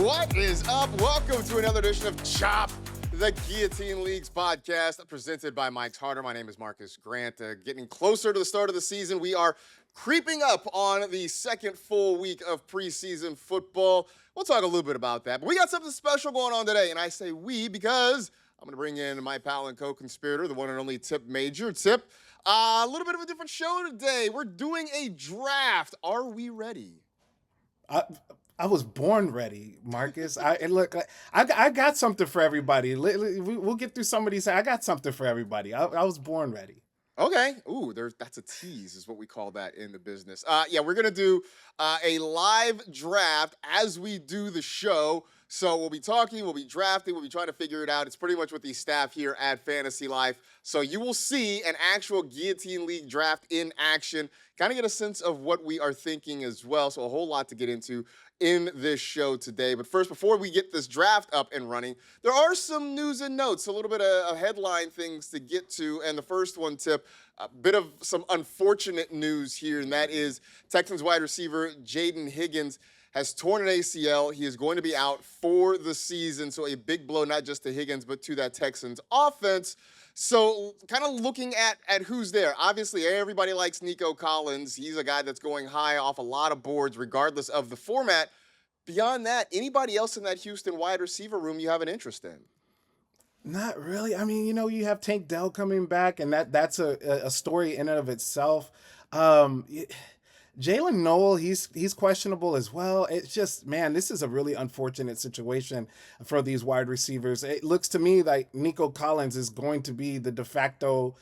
What is up? Welcome to another edition of Chop, the Guillotine League's podcast, presented by Mike's Harder. My name is Marcus Grant. Getting closer to the start of the season, we are creeping up on the second full week of preseason football. We'll talk a little bit about that, but we got something special going on today, and I say we because I'm going to bring in my pal and co-conspirator, the one and only Tipp Major. Tipp, a little bit of a different show today. We're doing a draft. Are we ready? I was born ready, Marcus. I got something for everybody. We'll get through some of these. I got something for everybody. I was born ready. Okay. Ooh, that's a tease is what we call that in the business. Yeah, we're going to do a live draft as we do the show. So we'll be talking, we'll be drafting, we'll be trying to figure it out. It's pretty much with the staff here at Fantasy Life. So you will see an actual Guillotine League draft in action, kind of get a sense of what we are thinking as well. So a whole lot to get into in this show today. But first, before we get this draft up and running, there are some news and notes, a little bit of headline things to get to. And the first one, Tipp, a bit of some unfortunate news here, and that is Texans wide receiver Jayden Higgins has torn an ACL. He is going to be out for the season. So a big blow, not just to Higgins, but to that Texans offense. So kind of looking at who's there. Obviously, everybody likes Nico Collins. He's a guy that's going high off a lot of boards, regardless of the format. Beyond that, anybody else in that Houston wide receiver room you have an interest in? Not really. I mean, you have Tank Dell coming back, and that's a story in and of itself. Jalen Noel, he's questionable as well. It's just, man, this is a really unfortunate situation for these wide receivers. It looks to me like Nico Collins is going to be the de facto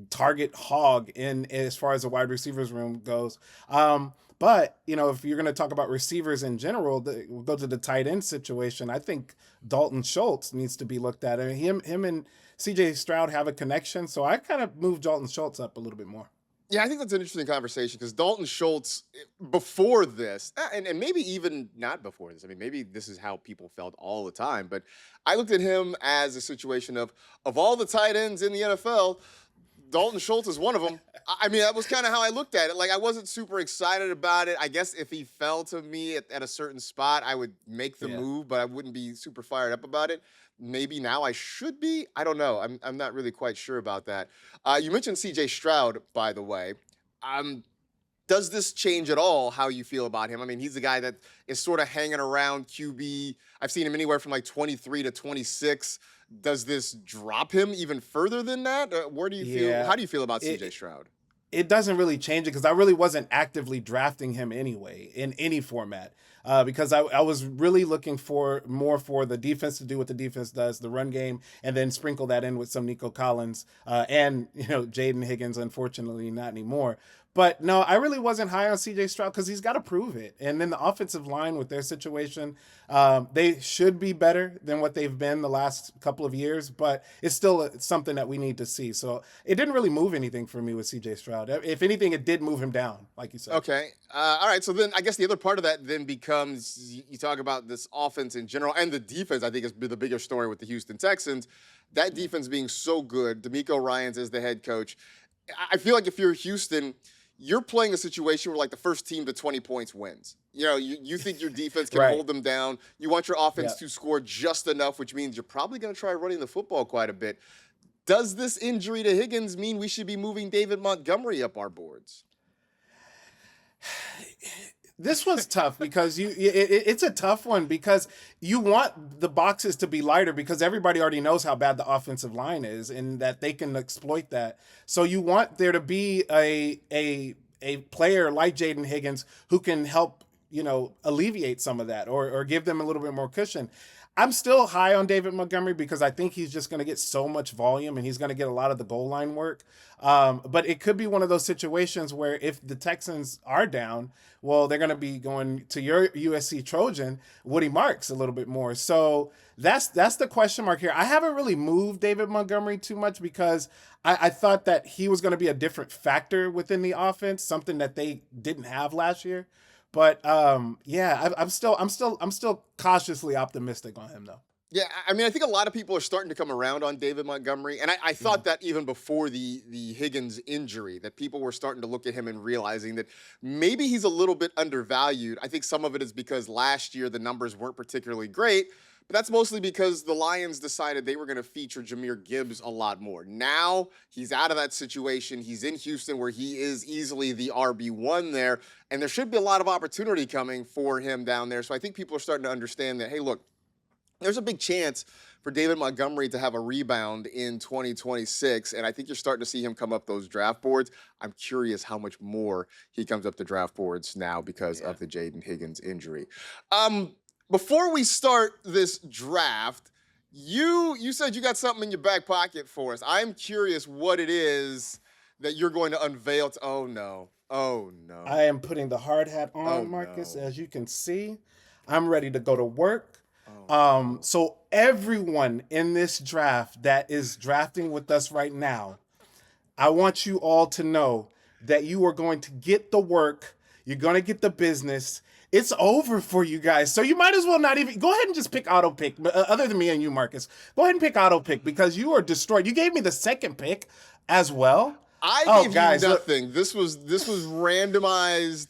target hog in as far as the wide receivers room goes. But, if you're going to talk about receivers in general, we'll go to the tight end situation. I think Dalton Schultz needs to be looked at. I mean, him and CJ Stroud have a connection, so I kind of moved Dalton Schultz up a little bit more. Yeah, I think that's an interesting conversation because Dalton Schultz, before this, and maybe even not before this, I mean, maybe this is how people felt all the time, but I looked at him as a situation of all the tight ends in the NFL, Dalton Schultz is one of them. I mean, that was kind of how I looked at it. Like, I wasn't super excited about it. I guess if he fell to me at a certain spot, I would make the move, but I wouldn't be super fired up about it. Maybe now I should be. I don't know. I'm not really quite sure about that. You mentioned CJ Stroud, by the way. Does this change at all how you feel about him? I mean, he's the guy that is sort of hanging around QB. I've seen him anywhere from like 23 to 26. Does this drop him even further than that? Where do you feel? How do you feel about CJ Stroud? It doesn't really change it because I really wasn't actively drafting him anyway in any format because I was really looking for more for the defense to do what the defense does, the run game, and then sprinkle that in with some Nico Collins and Jayden Higgins. Unfortunately, not anymore. But no, I really wasn't high on CJ Stroud because he's got to prove it. And then the offensive line with their situation, they should be better than what they've been the last couple of years, but it's still something that we need to see. So it didn't really move anything for me with CJ Stroud. If anything, it did move him down, like you said. Okay. All right. So then I guess the other part of that then becomes you talk about this offense in general and the defense, I think, is the bigger story with the Houston Texans. That defense being so good, DeMeco Ryans is the head coach. I feel like if you're Houston, you're playing a situation where like the first team to 20 points wins. You think your defense can hold them down. You want your offense to score just enough, which means you're probably going to try running the football quite a bit. Does this injury to Higgins mean we should be moving David Montgomery up our boards? This was tough because it's a tough one because you want the boxes to be lighter because everybody already knows how bad the offensive line is and that they can exploit that. So you want there to be a player like Jayden Higgins who can help, alleviate some of that or give them a little bit more cushion. I'm still high on David Montgomery because I think he's just going to get so much volume and he's going to get a lot of the goal line work. But it could be one of those situations where if the Texans are down, well, they're going to be going to your USC Trojan, Woody Marks, a little bit more. So that's the question mark here. I haven't really moved David Montgomery too much because I thought that he was going to be a different factor within the offense, something that they didn't have last year. But I'm still cautiously optimistic on him though. Yeah, I mean, I think a lot of people are starting to come around on David Montgomery, and I Yeah. thought that even before the Higgins injury, that people were starting to look at him and realizing that maybe he's a little bit undervalued. I think some of it is because last year the numbers weren't particularly great, but that's mostly because the Lions decided they were going to feature Jahmyr Gibbs a lot more. Now he's out of that situation. He's in Houston, where he is easily the RB1 there, and there should be a lot of opportunity coming for him down there. So I think people are starting to understand that, hey, look, there's a big chance for David Montgomery to have a rebound in 2026. And I think you're starting to see him come up those draft boards. I'm curious how much more he comes up the draft boards now because Yeah. of the Jayden Higgins injury. Before we start this draft, you said you got something in your back pocket for us. I'm curious what it is that you're going to unveil. Oh no. Oh no. I am putting the hard hat Oh on, Marcus. no. As you can see, I'm ready to go to work. Oh no. So everyone in this draft that is drafting with us right now, I want you all to know that you are going to get the work. You're going to get the business. It's over for you guys. So you might as well not even go ahead and just pick auto pick. Other than me and you, Marcus, go ahead and pick auto pick because you are destroyed. You gave me the second pick as well. I Oh, gave guys, you look, nothing. This was randomized.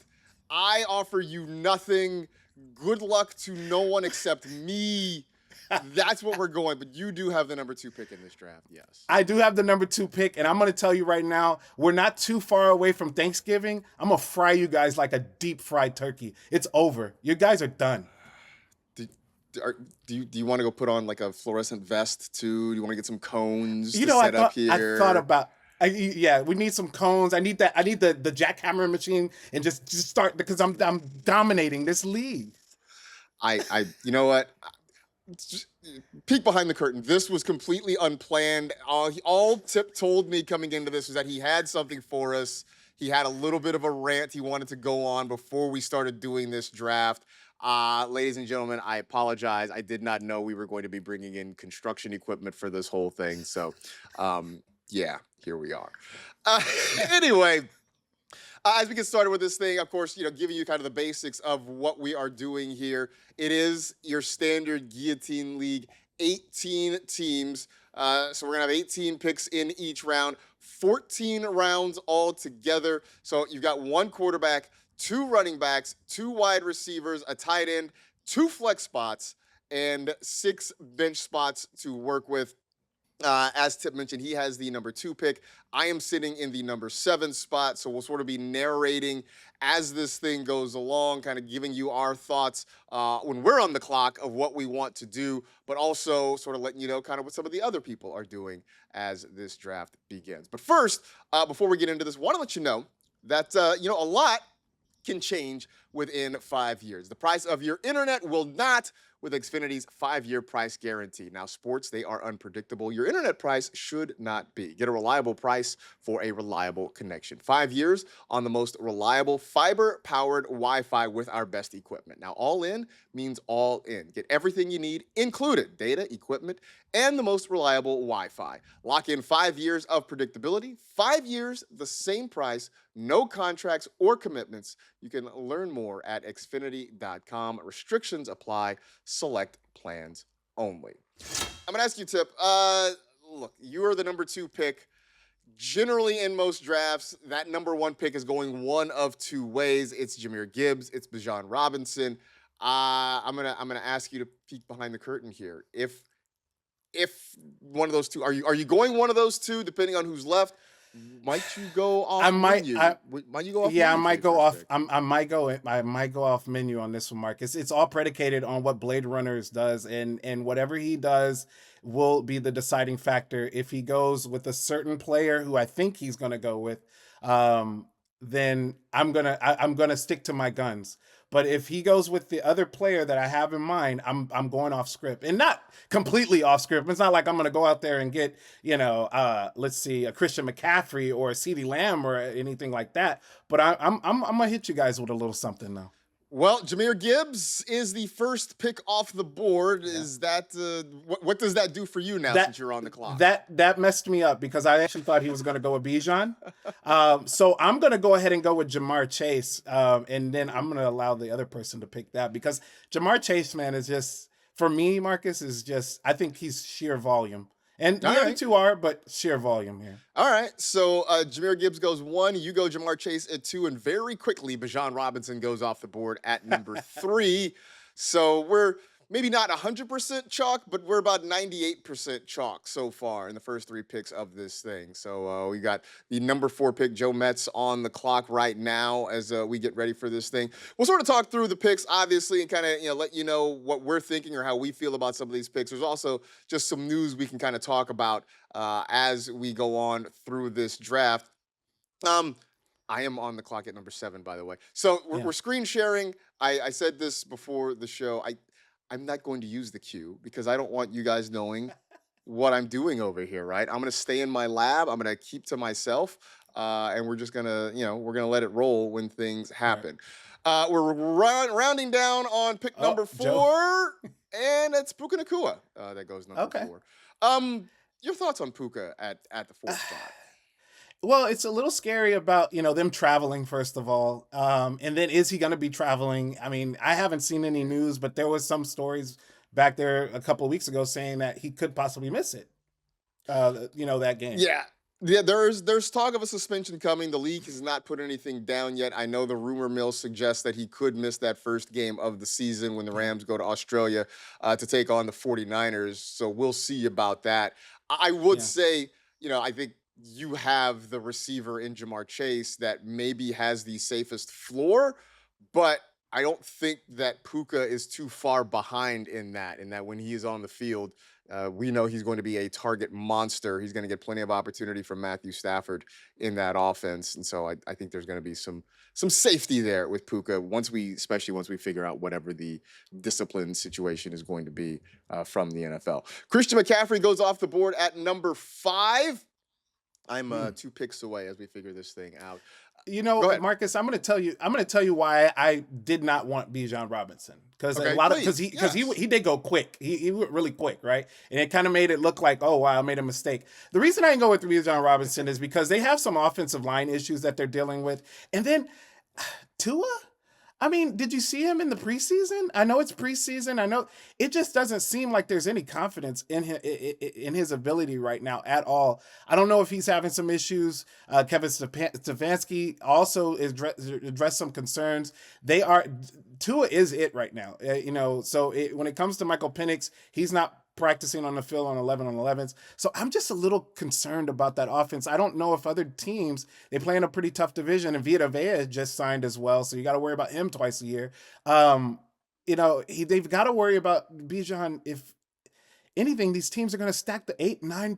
I offer you nothing. Good luck to no one except me. That's what we're going. But you do have the number 2 pick in this draft. Yes. I do have the number 2 pick, and I'm going to tell you right now, we're not too far away from Thanksgiving. I'm going to fry you guys like a deep fried turkey. It's over. You guys are done. Do, do you want to go put on like a fluorescent vest too? Do you want to get some cones You to know, set up I here? thought about. Yeah, we need some cones. I need that. I need the jackhammer machine and just start because I'm dominating this league. You know what? Just peek behind the curtain. This was completely unplanned. All Tip told me coming into this was that he had something for us. He had a little bit of a rant he wanted to go on before we started doing this draft. Ladies and gentlemen, I apologize. I did not know we were going to be bringing in construction equipment for this whole thing. So, yeah, here we are. Anyway. As we get started with this thing, of course, giving you kind of the basics of what we are doing here. It is your standard Guillotine League, 18 teams. So we're going to have 18 picks in each round, 14 rounds all together. So you've got 1 quarterback, 2 running backs, 2 wide receivers, a tight end, 2 flex spots, and 6 bench spots to work with. As Tip mentioned, he has the number 2 pick. I am sitting in the number 7 spot, so we'll sort of be narrating as this thing goes along, kind of giving you our thoughts when we're on the clock of what we want to do, but also sort of letting you know kind of what some of the other people are doing as this draft begins. But first, before we get into this, I want to let you know that a lot can change within 5 years. The price of your internet will not with Xfinity's 5-year price guarantee. Now, sports, they are unpredictable. Your internet price should not be. Get a reliable price for a reliable connection. 5 years on the most reliable fiber-powered Wi-Fi with our best equipment. Now, all in means all in. Get everything you need, included data, equipment, and the most reliable Wi-Fi. Lock in 5 years of predictability, 5 years, the same price, no contracts or commitments. You can learn more at xfinity.com. Restrictions apply. Select plans only. I'm going to ask you, Tip. Look, you are the number 2 pick. Generally, in most drafts, that number 1 pick is going one of 2 ways. It's Jahmyr Gibbs. It's Bijan Robinson. I'm gonna ask you to peek behind the curtain here. If one of those two, are you going one of those two? Depending on who's left, might you go off menu? Might you go off? Yeah, I menu might for go your off. first pick? I might go off menu on this one, Marcus. It's all predicated on what Blade Runners does, and whatever he does will be the deciding factor. If he goes with a certain player who I think he's gonna go with, then I'm gonna stick to my guns. But if he goes with the other player that I have in mind, I'm going off script, and not completely off script. It's not like I'm gonna go out there and get let's see, a Christian McCaffrey or a CeeDee Lamb or anything like that. But I'm gonna hit you guys with a little something though. Well, Jahmyr Gibbs is the first pick off the board. Yeah. Is that what does that do for you now since you're on the clock? That messed me up because I actually thought he was going to go with Bijan. So I'm going to go ahead and go with Jamar Chase, and then I'm going to allow the other person to pick that because Jamar Chase, man, is just for me, Marcus is just, I think he's sheer volume. And All the other right. two are, but sheer volume here. All right. So Jahmyr Gibbs goes 1. You go Jamar Chase at 2. And very quickly, Bijan Robinson goes off the board at number 3. So we're maybe not 100% chalk, but we're about 98% chalk so far in the first 3 picks of this thing. So we got the number 4 pick, Joe Metz, on the clock right now as we get ready for this thing. We'll sort of talk through the picks, obviously, and kind of let you know what we're thinking or how we feel about some of these picks. There's also just some news we can kind of talk about as we go on through this draft. I am on the clock at number 7, by the way. So Yeah. we're screen sharing. I said this before the show. I'm not going to use the queue because I don't want you guys knowing what I'm doing over here, right? I'm going to stay in my lab. I'm going to keep to myself. And we're just going to, we're going to let it roll when things happen. We're rounding down on pick number 4. Joe. And it's Puka Nacua that goes number 4. Your thoughts on Puka at the 4th spot? Well, it's a little scary about, them traveling, first of all. And then is he going to be traveling? I mean, I haven't seen any news, but there was some stories back there a couple of weeks ago saying that he could possibly miss it, that game. Yeah. Yeah, there's talk of a suspension coming. The league has not put anything down yet. I know the rumor mill suggests that he could miss that first game of the season when the Rams go to Australia to take on the 49ers. So we'll see about that. I would say, I think you have the receiver in Jamar Chase that maybe has the safest floor, but I don't think that Puka is too far behind in that when he is on the field, we know he's going to be a target monster. He's going to get plenty of opportunity from Matthew Stafford in that offense. And so I think there's going to be some safety there with Puka especially once we figure out whatever the discipline situation is going to be from the NFL. Christian McCaffrey goes off the board at number 5. I'm 2 picks away as we figure this thing out. Marcus, I'm going to tell you why I did not want Bijan Robinson, because he did go quick. He went really quick, right? And it kind of made it look like, oh wow, I made a mistake. The reason I didn't go with Bijan Robinson is because they have some offensive line issues that they're dealing with, and then Tua. I mean, did you see him in the preseason? I know it's preseason. I know it just doesn't seem like there's any confidence in his ability right now at all. I don't know if he's having some issues. Kevin Stefanski also addressed some concerns. Tua is it right now. When it comes to Michael Penix, he's not practicing on the field on 11 on 11s. So I'm just a little concerned about that offense. I don't know if other teams, they play in a pretty tough division, and Vita Vea just signed as well. So you got to worry about him twice a year. They've got to worry about Bijan. If anything, these teams are going to stack the 8, 9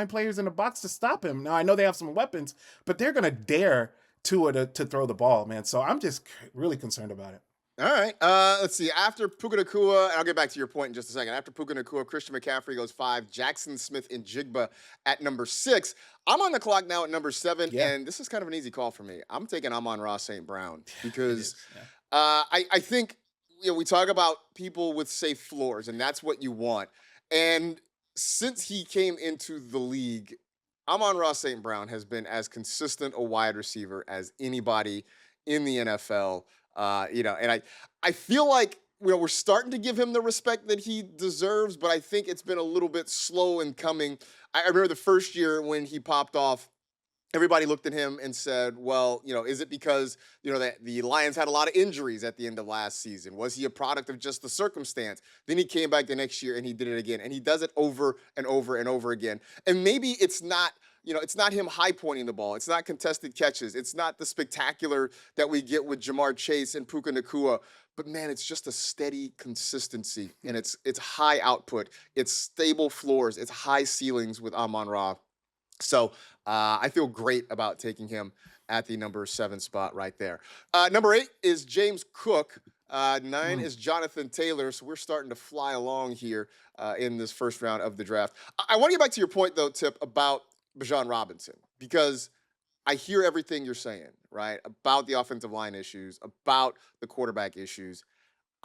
players in the box to stop him. Now I know they have some weapons, but they're going to dare Tua to throw the ball, man. So I'm just really concerned about it. All right. Let's see. After Puka Nacua, and I'll get back to your point in just a second. After Puka Nacua, Christian McCaffrey goes 5. Jackson Smith and Jigba at number 6. I'm on the clock now at number 7, and this is kind of an easy call for me. I'm taking Amon-Ra St. Brown because I think we talk about people with safe floors, and that's what you want. And since he came into the league, Amon-Ra St. Brown has been as consistent a wide receiver as anybody in the NFL. And I feel like we're starting to give him the respect that he deserves, but I think it's been a little bit slow in coming. I remember the first year when he popped off, everybody looked at him and said, well, is it because, that the Lions had a lot of injuries at the end of last season? Was he a product of just the circumstance? Then he came back the next year and he did it again, and he does it over and over and over again. And maybe it's not, it's not him high pointing the ball. It's not contested catches. It's not the spectacular that we get with Jamar Chase and Puka Nacua. But man, it's just a steady consistency, and it's high output. It's stable floors. It's high ceilings with Amon-Ra. So I feel great about taking him at the number 7 spot right there. Number 8 is James Cook. 9 is Jonathan Taylor. So we're starting to fly along here in this first round of the draft. I want to get back to your point, though, Tip, about Bijan Robinson, because I hear everything you're saying, right, about the offensive line issues, about the quarterback issues.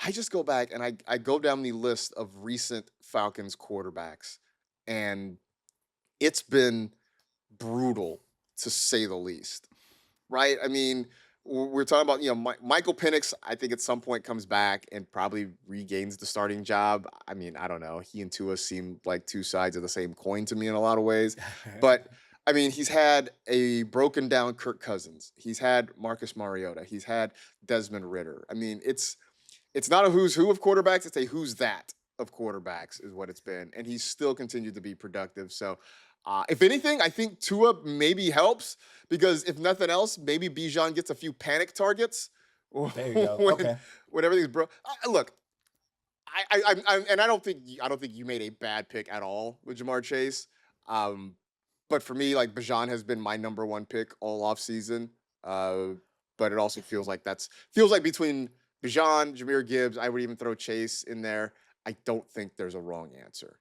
I just go back and I go down the list of recent Falcons quarterbacks, and it's been brutal, to say the least, right? I mean, we're talking about, Michael Penix, I think at some point comes back and probably regains the starting job. I mean, I don't know. He and Tua seem like two sides of the same coin to me in a lot of ways. But I mean, he's had a broken down Kirk Cousins. He's had Marcus Mariota. He's had Desmond Ritter. I mean, it's not a who's who of quarterbacks. It's a who's that of quarterbacks is what it's been. And he's still continued to be productive. So, if anything, I think Tua maybe helps because if nothing else, maybe Bijan gets a few panic targets There you go. when Okay. when everything's broke. Look, and I don't think you made a bad pick at all with Jamar Chase. Um, but for me, like Bijan has been my number one pick all off season. Uh, but it also feels like between Bijan, Jameer Gibbs, I would even throw Chase in there. I don't think there's a wrong answer.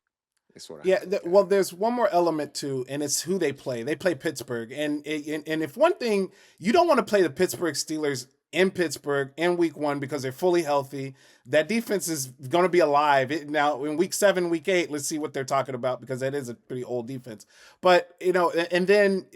Is what I have Yeah, to look at. well, there's one more element too, and it's who they play. They play Pittsburgh, and if one thing you don't want to play the Pittsburgh Steelers in Pittsburgh in Week 1 because they're fully healthy. That defense is going to be alive now in Week 7, Week 8. Let's see what they're talking about because that is a pretty old defense. But and then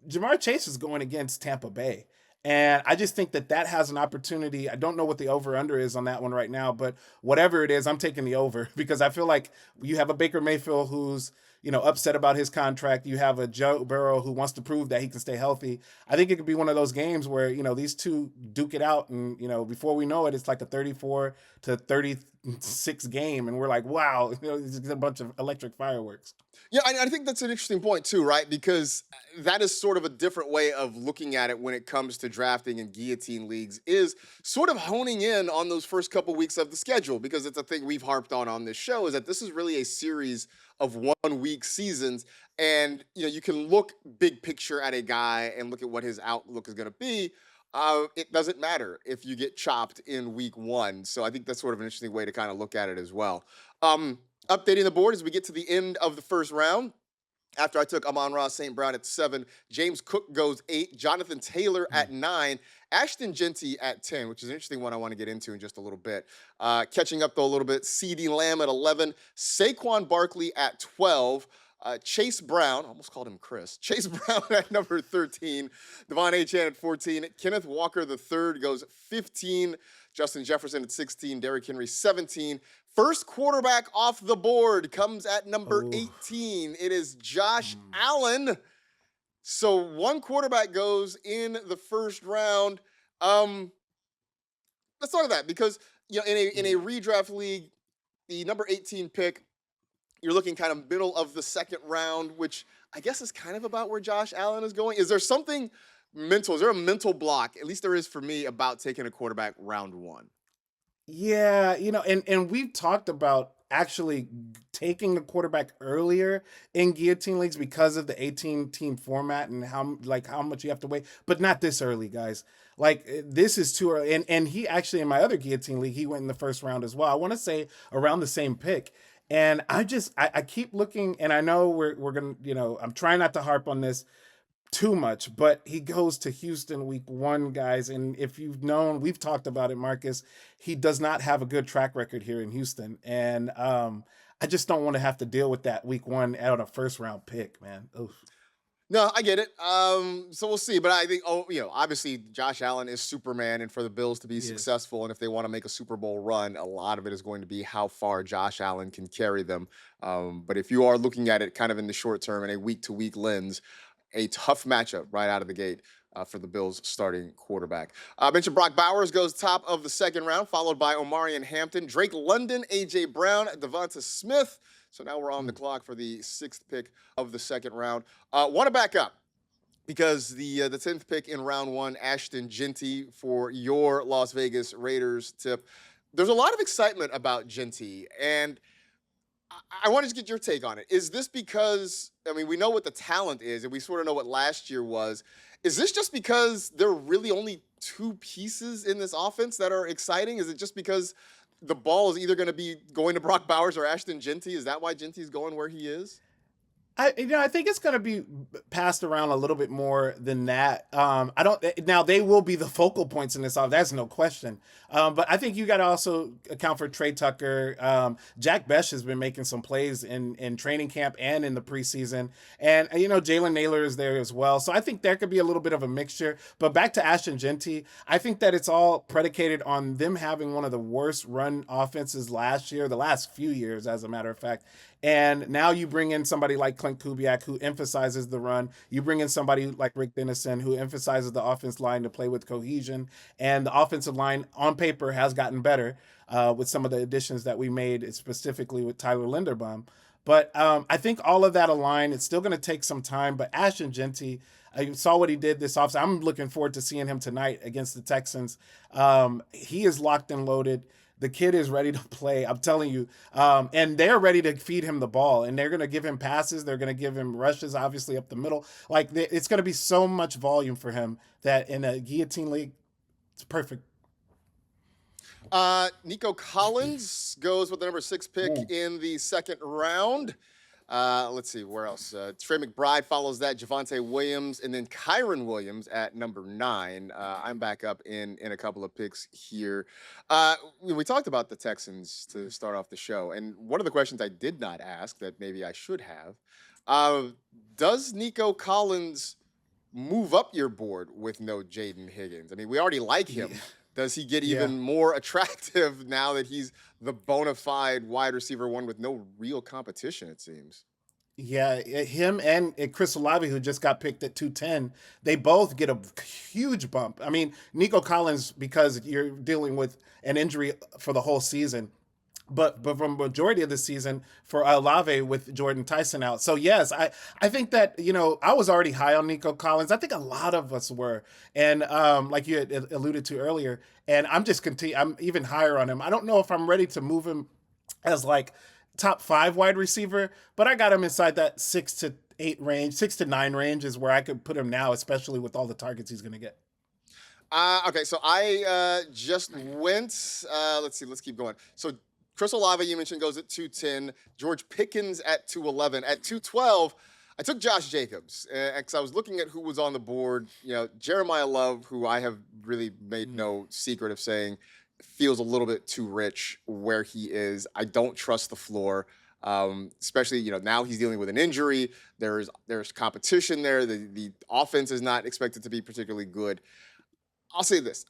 Jamar Chase is going against Tampa Bay. And I just think that has an opportunity. I don't know what the over under is on that one right now, but whatever it is, I'm taking the over because I feel like you have a Baker Mayfield who's, upset about his contract. You have a Joe Burrow who wants to prove that he can stay healthy. I think it could be one of those games where, these two duke it out and, before we know it, it's like a 34-36 game. And we're like, wow, it's a bunch of electric fireworks. Yeah, I think that's an interesting point too, right? Because that is sort of a different way of looking at it when it comes to drafting in guillotine leagues, is sort of honing in on those first couple weeks of the schedule, because it's a thing we've harped on this show, is that this is really a series of 1 week seasons. And you can look big picture at a guy and look at what his outlook is going to be. It doesn't matter if you get chopped in week 1. So I think that's sort of an interesting way to kind of look at it as well. Updating the board as we get to the end of the first round. After I took Amon-Ra St. Brown at 7, James Cook goes 8, Jonathan Taylor at 9, Ashton Genty at 10, which is an interesting one I want to get into in just a little bit. Catching up though a little bit, CeeDee Lamb at 11, Saquon Barkley at 12, Chase Brown, almost called him Chris, Chase Brown at number 13, Devon Achane at 14, Kenneth Walker III goes 15, Justin Jefferson at 16, Derrick Henry 17. First quarterback off the board comes at number 18. It is Josh Allen. So one quarterback goes in the first round. Let's talk about that because in a redraft league, the number 18 pick, you're looking kind of middle of the second round, which I guess is kind of about where Josh Allen is going. Is there something mental? Is there a mental block? At least there is for me about taking a quarterback round 1. Yeah, and we've talked about actually taking the quarterback earlier in guillotine leagues because of the 18-team format and how much you have to wait, but not this early, guys. Like this is too early. And he actually in my other guillotine league, he went in the first round as well. I want to say around the same pick. And I keep looking, and I know we're gonna, I'm trying not to harp on this too much, but he goes to Houston week 1, guys. And if you've known, we've talked about it, Marcus, he does not have a good track record here in Houston. And I just don't want to have to deal with that week 1 out of first round pick, man. Oof. No, I get it. So we'll see. But I think, obviously Josh Allen is Superman, and for the Bills to be successful, and if they want to make a Super Bowl run, a lot of it is going to be how far Josh Allen can carry them. But if you are looking at it kind of in the short term and a week-to-week lens, a tough matchup right out of the gate for the Bills starting quarterback. I mentioned Brock Bowers goes top of the second round, followed by Omarion Hampton, Drake London, A.J. Brown, Devonta Smith. So now we're on the clock for the 6th pick of the second round. Want to back up because the 10th pick in round 1, Ashton Genty for your Las Vegas Raiders tip. There's a lot of excitement about Genty, and I want to get your take on it. Is this because, we know what the talent is, and we sort of know what last year was. Is this just because there are really only 2 pieces in this offense that are exciting? Is it just because the ball is either going to be going to Brock Bowers or Ashton Genty? Is that why Genty's going where he is? I think it's going to be passed around a little bit more than that. I don't now they will be the focal points in this off. That's no question. But I think you got to also account for Trey Tucker. Jack Besh has been making some plays in training camp and in the preseason, and Jalen Naylor is there as well. So I think there could be a little bit of a mixture. But back to Ashton Genty, I think that it's all predicated on them having one of the worst run offenses last year, the last few years, as a matter of fact. And now you bring in somebody like Clint Kubiak who emphasizes the run. You bring in somebody like Rick Dennison who emphasizes the offense line to play with cohesion. And the offensive line on paper has gotten better with some of the additions that we made, specifically with Tyler Linderbaum. But I think all of that align. It's still going to take some time. But Ashton Genty, I saw what he did this offseason. I'm looking forward to seeing him tonight against the Texans. He is locked and loaded. The kid is ready to play. I'm telling you. And they're ready to feed him the ball. And they're going to give him passes. They're going to give him rushes, obviously, up the middle. Like, it's going to be so much volume for him that in a Guillotine League, it's perfect. Nico Collins goes with the number 6 pick in the second round. Let's see, where else? Trey McBride follows that, Javonte Williams, and then Kyron Williams at number 9. I'm back up in a couple of picks here. We talked about the Texans to start off the show, and one of the questions I did not ask that maybe I should have, does Nico Collins move up your board with no Jayden Higgins? I mean, we already like him. Yeah. Does he get even more attractive now that he's the bona fide wide receiver one with no real competition, it seems? Yeah, him and Chris Olave, who just got picked at 210, they both get a huge bump. I mean, Nico Collins, because you're dealing with an injury for the whole season, but from majority of the season for Olave with Jordan Tyson out. So yes, I think that, I was already high on Nico Collins. I think a lot of us were. And like you had alluded to earlier, and I'm even higher on him. I don't know if I'm ready to move him as like top 5 wide receiver, but I got him inside that 6 to 9 range is where I could put him now, especially with all the targets he's going to get. Okay, so I just went, let's see, let's keep going. So Chris Olave, you mentioned, goes at 210. George Pickens at 211. At 212, I took Josh Jacobs because I was looking at who was on the board. Jeremiah Love, who I have really made no secret of saying feels a little bit too rich where he is. I don't trust the floor, especially now he's dealing with an injury. There's competition there. The offense is not expected to be particularly good. I'll say this.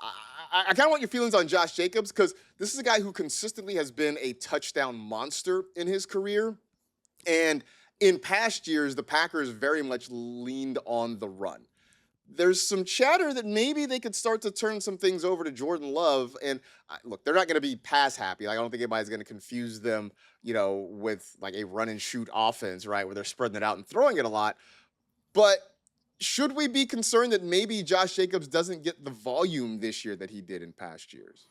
I kind of want your feelings on Josh Jacobs because this is a guy who consistently has been a touchdown monster in his career. And in past years, the Packers very much leaned on the run. There's some chatter that maybe they could start to turn some things over to Jordan Love. And look, they're not going to be pass happy. Like, I don't think anybody's going to confuse them, with like a run and shoot offense, right, where they're spreading it out and throwing it a lot. But should we be concerned that maybe Josh Jacobs doesn't get the volume this year that he did in past years?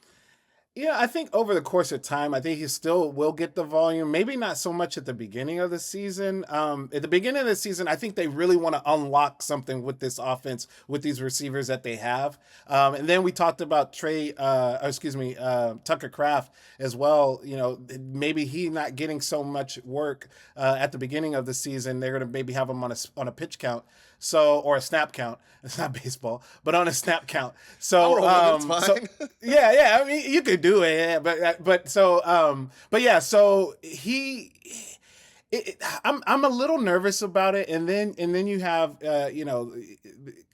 Yeah, I think over the course of time, I think he still will get the volume. Maybe not so much at the beginning of the season. At the beginning of the season, I think they really want to unlock something with this offense, with these receivers that they have. And then we talked about Tucker Kraft as well. Maybe he not getting so much work at the beginning of the season. They're going to maybe have him on a pitch count. Or a snap count. It's not baseball, but on a snap count. So, yeah. I mean, you could do it, yeah, but yeah. So I'm a little nervous about it, and then you have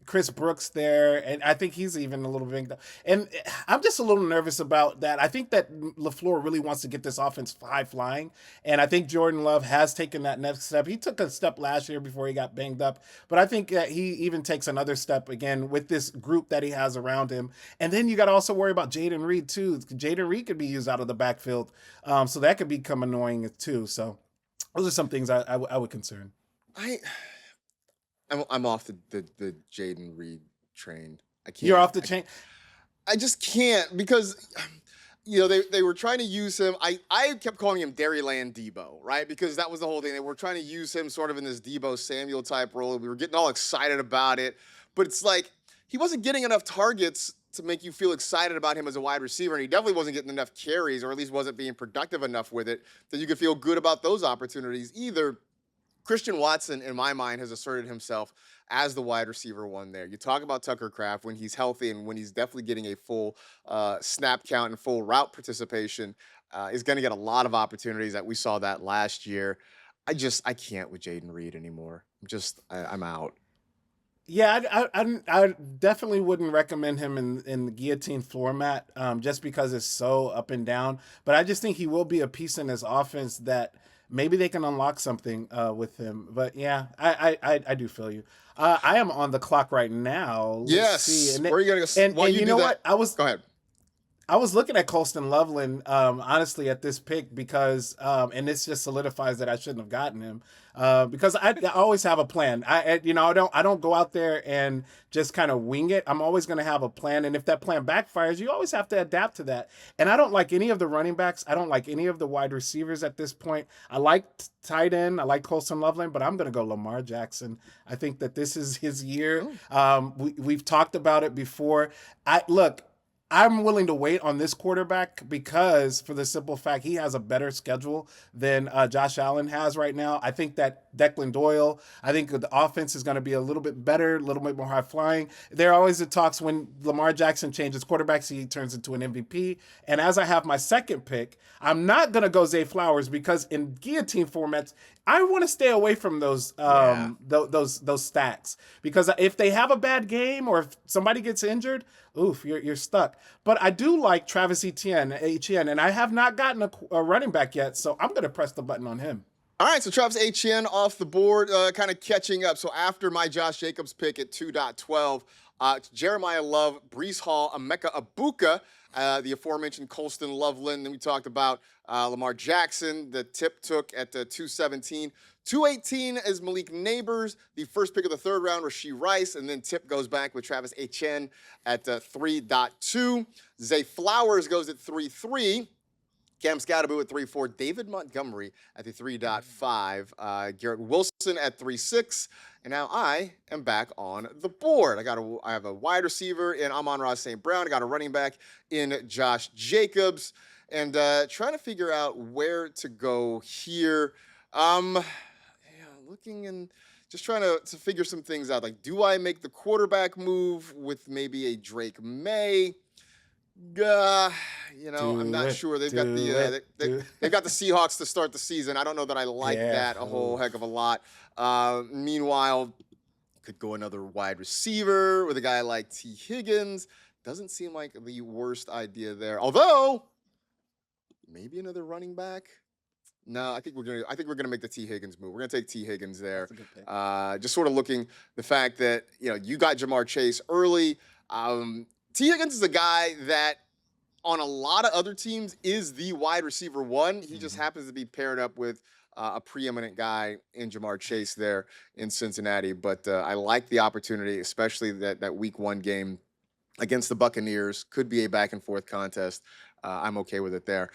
Chris Brooks there, and I think he's even a little bit. And I'm just a little nervous about that. I think that LaFleur really wants to get this offense high flying, and I think Jordan Love has taken that next step. He took a step last year before he got banged up, but I think that he even takes another step again with this group that he has around him. And then you got to also worry about Jayden Reed too. Jayden Reed could be used out of the backfield, so that could become annoying too. So those are some things I would concern. I'm off the Jayden Reed train. I can't. You're off the chain. I just can't because they were trying to use him. I kept calling him Dairyland Debo, right? Because that was the whole thing. They were trying to use him sort of in this Debo Samuel type role. We were getting all excited about it, but it's like he wasn't getting enough targets to make you feel excited about him as a wide receiver, and he definitely wasn't getting enough carries, or at least wasn't being productive enough with it that you could feel good about those opportunities either. Christian Watson, in my mind, has asserted himself as the wide receiver one there. You talk about Tucker Kraft when he's healthy and when he's definitely getting a full snap count and full route participation, is going to get a lot of opportunities. That we saw that last year. I can't with Jayden Reed anymore. I'm out. Yeah, I definitely wouldn't recommend him in the guillotine format, just because it's so up and down. But I just think he will be a piece in this offense that maybe they can unlock something with him. But yeah, I do feel you. I am on the clock right now. Let's see, Yes. Where are you going to go? While and you you do know that, what? go ahead. I was looking at Colston Loveland, honestly, at this pick because, and this just solidifies that I shouldn't have gotten him, because I always have a plan. I don't go out there and just kind of wing it. I'm always going to have a plan, and if that plan backfires, you always have to adapt to that. And I don't like any of the running backs. I don't like any of the wide receivers at this point. I like tight end. I like Colston Loveland, but I'm going to go Lamar Jackson. I think that this is his year. We've talked about it before. I'm willing to wait on this quarterback because, for the simple fact, he has a better schedule than Josh Allen has right now. I think that Declan Doyle, I think the offense is going to be a little bit better, a little bit more high flying. There are always the talks when Lamar Jackson changes quarterbacks, he turns into an MVP. And as I have my second pick, I'm not going to go Zay Flowers because in guillotine formats, I want to stay away from those those stacks, because if they have a bad game or if somebody gets injured, oof, you're stuck. But I do like Travis Etienne, and I have not gotten a running back yet, so I'm going to press the button on him. All right, so Travis Etienne off the board, kind of catching up. So after my Josh Jacobs pick at 2.12, Jeremiah Love, Brees Hall, Emeka Abuka, the aforementioned Colston Loveland. Then we talked about Lamar Jackson, the Tip took at 217. 218 is Malik Neighbors, the first pick of the third round, Rashee Rice, and then Tip goes back with Travis Etienne at 3.2. Zay Flowers goes at 3.3. Cam Scatterbo at 3.4. David Montgomery at the 3.5. Garrett Wilson at 3.6. And now I am back on the board. I have a wide receiver in Amon-Ra St. Brown. I got a running back in Josh Jacobs. And trying to figure out where to go here. Looking and just trying to figure some things out. Like, do I make the quarterback move with maybe a Drake May? I'm not sure. They've got the Seahawks to start the season. I don't know that I like that a whole heck of a lot. Meanwhile, could go another wide receiver with a guy like T. Higgins. Doesn't seem like the worst idea there. Although, maybe another running back. No, I think we're gonna make the T. Higgins move. We're gonna take T. Higgins there. Just sort of looking the fact that you got Jamar Chase early. T. Higgins is a guy that on a lot of other teams is the wide receiver one. He just happens to be paired up with a preeminent guy in Jamar Chase there in Cincinnati. But I like the opportunity, especially that week one game against the Buccaneers. Could be a back and forth contest. I'm okay with it there.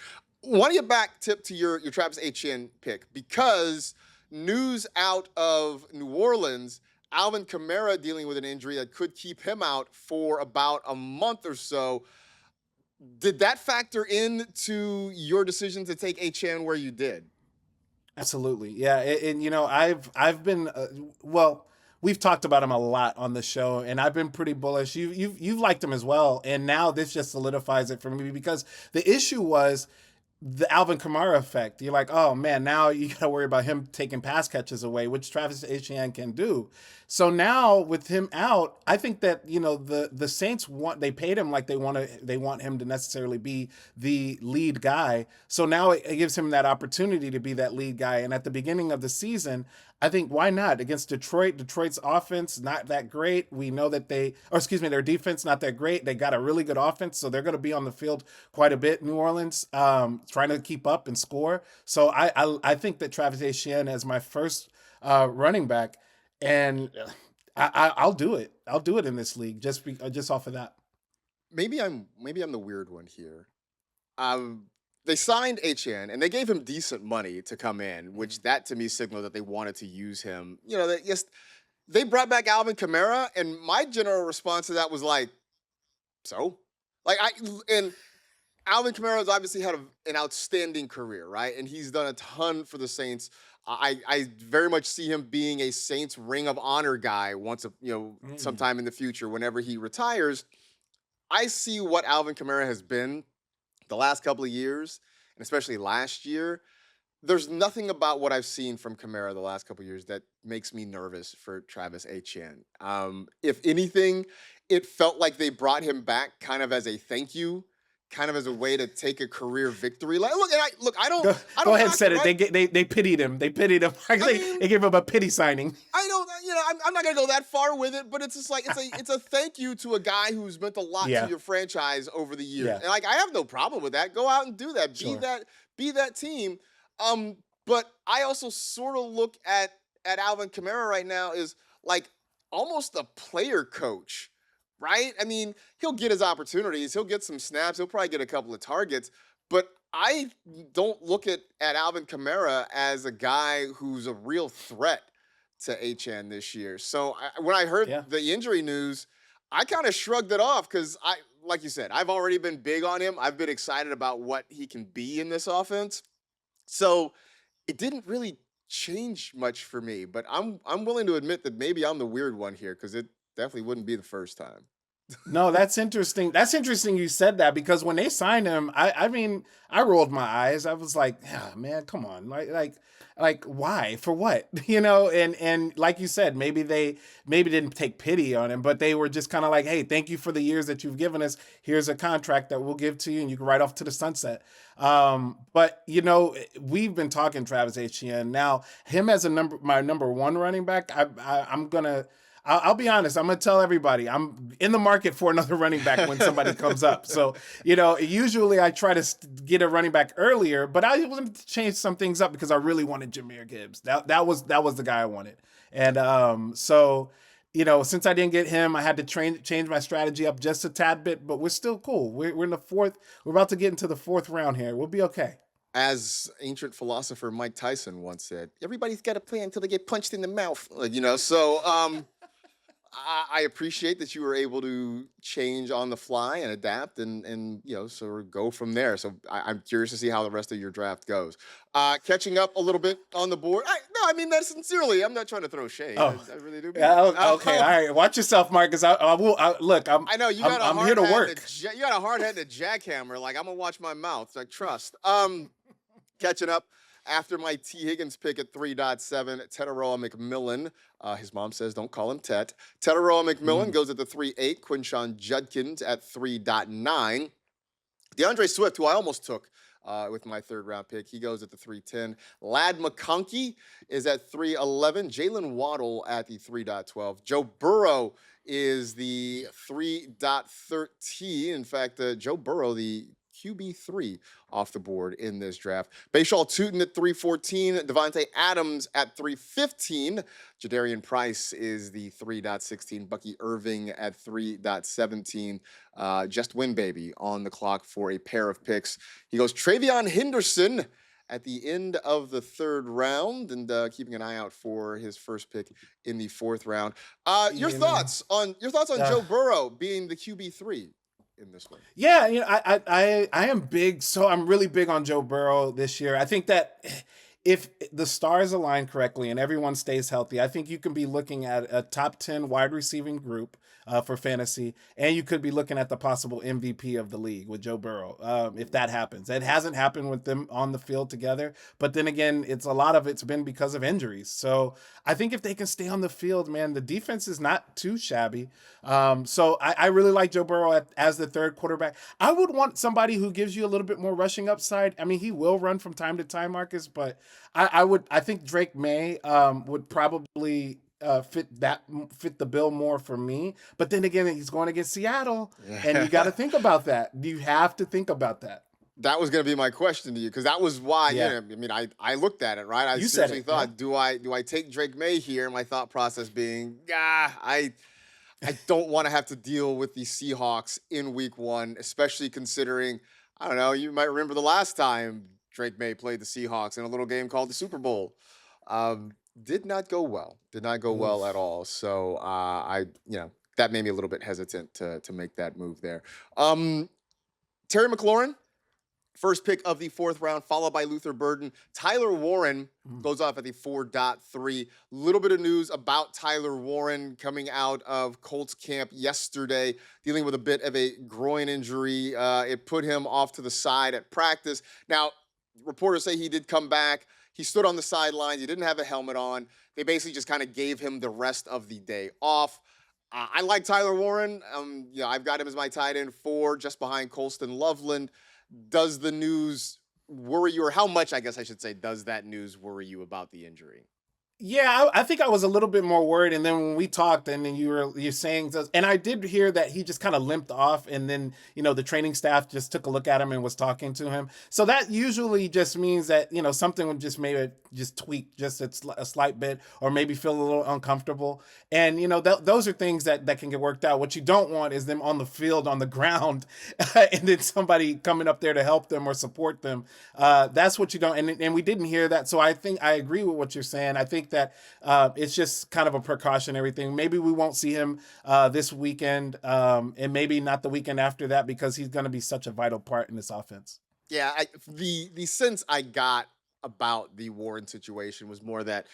Want to get back, Tip, to your Travis Etienne pick, because news out of New Orleans, Alvin Kamara dealing with an injury that could keep him out for about a month or so. Did that factor into your decision to take Etienne where you did? Absolutely, yeah. And I've been we've talked about him a lot on the show, and I've been pretty bullish. You've liked him as well, and now this just solidifies it for me, because the issue was the Alvin Kamara effect. You're like, oh man, now you got to worry about him taking pass catches away, which Travis Etienne can do. So now with him out, I think that the Saints they paid him like they want him to necessarily be the lead guy. So now it gives him that opportunity to be that lead guy. And at the beginning of the season, I think, why not? Against Detroit, Detroit's offense, not that great. We know that their defense, not that great. They got a really good offense, so they're going to be on the field quite a bit, New Orleans, trying to keep up and score. So I think that Travis Etienne as my first running back, and I'll do it. I'll do it in this league just off of that. Maybe I'm the weird one here. They signed Etienne and they gave him decent money to come in, which that to me signaled that they wanted to use him. They brought back Alvin Kamara, and my general response to that was like, so? And Alvin Kamara has obviously had an outstanding career, right? And he's done a ton for the Saints. I very much see him being a Saints Ring of Honor guy Mm. sometime in the future whenever he retires. I see what Alvin Kamara has been the last couple of years, and especially last year. There's nothing about what I've seen from Kamara the last couple of years that makes me nervous for Travis Etienne. If anything, it felt like they brought him back kind of as a thank you, kind of as a way to take a career victory. Like, look, Go, I go don't ahead and knock it, said it. right? They pitied him. They pitied him. I mean, They gave him a pity signing. I don't, I'm not gonna go that far with it, but it's just like it's a thank you to a guy who's meant a lot to Yeah, your franchise over the years, yeah, and like I have no problem with that. Go out and do that. sure. Be that team. Um, but I also sort of look at Alvin Kamara right now is like almost a player coach, right? I mean, he'll get his opportunities, he'll get some snaps, he'll probably get a couple of targets, but I don't look at Alvin Kamara as a guy who's a real threat to HN this year. So when I heard Yeah. the injury news, I kind of shrugged it off because like you said, I've already been big on him. I've been excited about what he can be in this offense. So it didn't really change much for me, but I'm willing to admit that maybe I'm the weird one here because it definitely wouldn't be the first time. No, that's interesting. That's interesting you said that because when they signed him, I mean, I rolled my eyes. I was like, yeah, man, come on. Like why? For what? And like you said, maybe didn't take pity on him, but they were just kind of like, hey, thank you for the years that you've given us. Here's a contract that we'll give to you and you can ride off to the sunset. But we've been talking Travis Etienne. Now, him as my number one running back, I'm gonna I'll be honest. I'm gonna tell everybody I'm in the market for another running back when somebody comes up. So usually I try to get a running back earlier, but I wanted to change some things up because I really wanted Jahmyr Gibbs. That was the guy I wanted, and so since I didn't get him, I had to change my strategy up just a tad bit. But we're still cool. We're in the fourth. We're about to get into the fourth round here. We'll be okay. As ancient philosopher Mike Tyson once said, everybody's got a plan until they get punched in the mouth. So I appreciate that you were able to change on the fly and adapt and sort of go from there. So I'm curious to see how the rest of your draft goes. Catching up a little bit on the board. No, I mean that sincerely. I'm not trying to throw shade. Oh, I really do mean yeah. it. Okay. All right. Watch yourself, Marcus. Look. I know you got a I'm hard here to head work. you got a hard head to jackhammer. Like I'm gonna watch my mouth. Like trust. Catching up after my T. Higgins pick at 3.7, Teteroa McMillan. His mom says don't call him Tet. Teteroa McMillan Mm. goes at the 3.8. Quinshon Judkins at 3.9. DeAndre Swift, who I almost took with my third round pick, he goes at the 3.10. Lad McConkey is at 3.11. Jalen Waddle at the 3.12. Joe Burrow is the 3.13. In fact, Joe Burrow, the QB3 off the board in this draft. Bashaw Tootin at 314, Devontae Adams at 315. Jadarian Price is the 3.16. Bucky Irving at 3.17. Just win baby on the clock for a pair of picks. He goes Travion Henderson at the end of the third round and keeping an eye out for his first pick in the fourth round. Your You know. thoughts on Joe Burrow being the QB3 in this one? Yeah, I am big. So I'm really big on Joe Burrow this year. I think that if the stars align correctly and everyone stays healthy, I think you can be looking at a top 10 wide receiving group for fantasy, and you could be looking at the possible MVP of the league with Joe Burrow if that happens. It hasn't happened with them on the field together, but then again, a lot of it's been because of injuries. So I think if they can stay on the field, man, the defense is not too shabby. So I really like Joe Burrow as the third quarterback. I would want somebody who gives you a little bit more rushing upside. I mean, he will run from time to time, Marcus, but I think Drake May would probably fit the bill more for me. But then again, he's going against Seattle, and you got to think about that. You have to think about that. That was going to be my question to you because that was why. Yeah. I mean, I looked at it right. I You said seriously it. thought, do I take Drake May here? My thought process being, I don't want to have to deal with the Seahawks in Week 1, especially considering I don't know. You might remember the last time Drake May played the Seahawks in a little game called the Super Bowl. Did not go well. Did not go well at Oof. all. So that made me a little bit hesitant to make that move there. Terry McLaurin. First pick of the 4th round, followed by Luther Burden. Tyler Warren goes off at the 4.3. Little bit of news about Tyler Warren coming out of Colts camp yesterday, dealing with a bit of a groin injury. It put him off to the side at practice. Now, reporters say he did come back. He stood on the sidelines. He didn't have a helmet on. They basically just kind of gave him the rest of the day off. I like Tyler Warren. I've got him as my tight end 4, just behind Colston Loveland. Does the news worry you, or how much, I guess I should say, does that news worry you about the injury? Yeah, I think I was a little bit more worried, and then when we talked, and then you're saying, and I did hear that he just kind of limped off, and then the training staff just took a look at him and was talking to him. So that usually just means that something would just maybe just tweak just a slight bit, or maybe feel a little uncomfortable. And those are things that can get worked out. What you don't want is them on the field on the ground, and then somebody coming up there to help them or support them. That's what you don't. And we didn't hear that. So I think I agree with what you're saying. I think that it's just kind of a precautionary thing. Maybe we won't see him this weekend, and maybe not the weekend after that, because he's going to be such a vital part in this offense. Yeah, the sense I got about the Warren situation was more that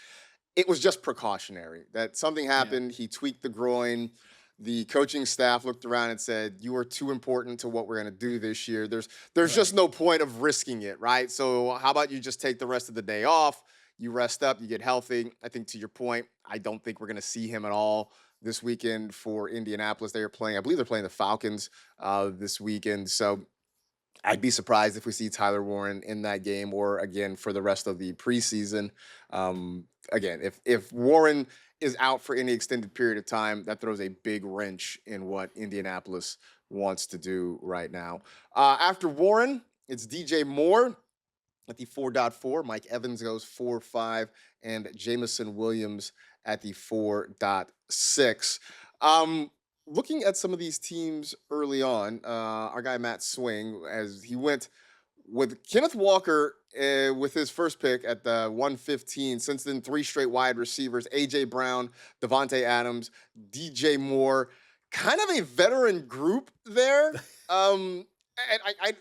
it was just precautionary, that something happened. He tweaked the groin. The coaching staff looked around and said, "You are too important to what we're going to do this year. There's just no point of risking it, right? So how about you just take the rest of the day off? You rest up, you get healthy." I think, to your point, I don't think we're going to see him at all this weekend for Indianapolis. I believe they're playing the Falcons this weekend. So I'd be surprised if we see Tyler Warren in that game, or again for the rest of the preseason. Again, if Warren is out for any extended period of time, that throws a big wrench in what Indianapolis wants to do right now. After Warren, it's DJ Moore at the 4.4. Mike Evans goes 4.5, and Jamison Williams at the 4.6. Looking at some of these teams early on, our guy Matt Swing, as he went with Kenneth Walker with his first pick at the 115. Since then, 3 straight wide receivers: A.J. Brown, Devontae Adams, DJ Moore. Kind of a veteran group there. And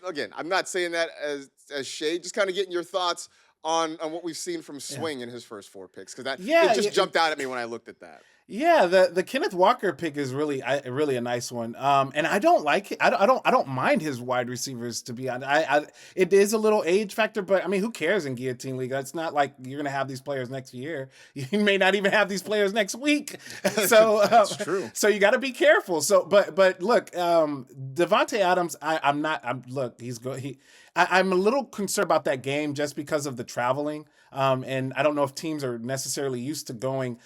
again, I'm not saying that as shade, just kind of getting your thoughts on what we've seen from Swing in his first 4 picks, because it just jumped out at me when I looked at that. Yeah, the Kenneth Walker pick is really a nice one. And I don't like it. I don't mind his wide receivers, to be honest. It is a little age factor, but I mean, who cares in Guillotine League? It's not like you're gonna have these players next year. You may not even have these players next week. So that's true. So you got to be careful. So, but look, Devontae Adams, I'm a little concerned about that game just because of the traveling. And I don't know if teams are necessarily used to going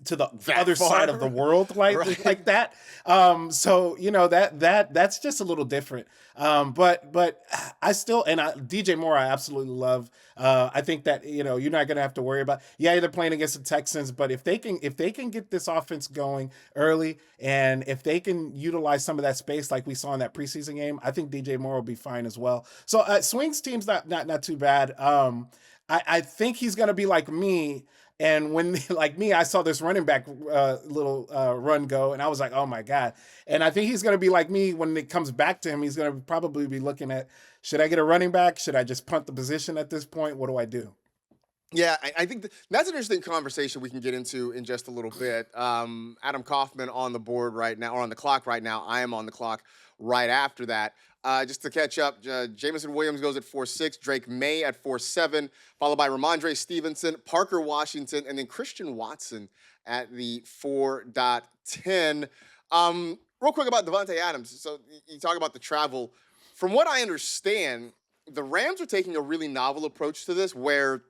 to the other side of the world like that. So that's just a little different. But I still, DJ Moore I absolutely love. I think that you're not gonna have to worry about. Yeah, they're playing against the Texans, but if they can get this offense going early, and if they can utilize some of that space like we saw in that preseason game, I think DJ Moore will be fine as well. So Swing's team's not too bad. I think he's gonna be like me. And when, like me, I saw this running back little run go, and I was like, oh my God. And I think he's going to be like me when it comes back to him. He's going to probably be looking at, should I get a running back? Should I just punt the position at this point? What do I do? Yeah, I think that's an interesting conversation we can get into in just a little bit. Adam Kaufman on the board right now, or on the clock right now. I am on the clock right after that. Just to catch up, Jamison Williams goes at 4.6, Drake May at 4.7, followed by Ramondre Stevenson, Parker Washington, and then Christian Watson at the 4.10. Real quick about Devontae Adams. So you talk about the travel. From what I understand, the Rams are taking a really novel approach to this, where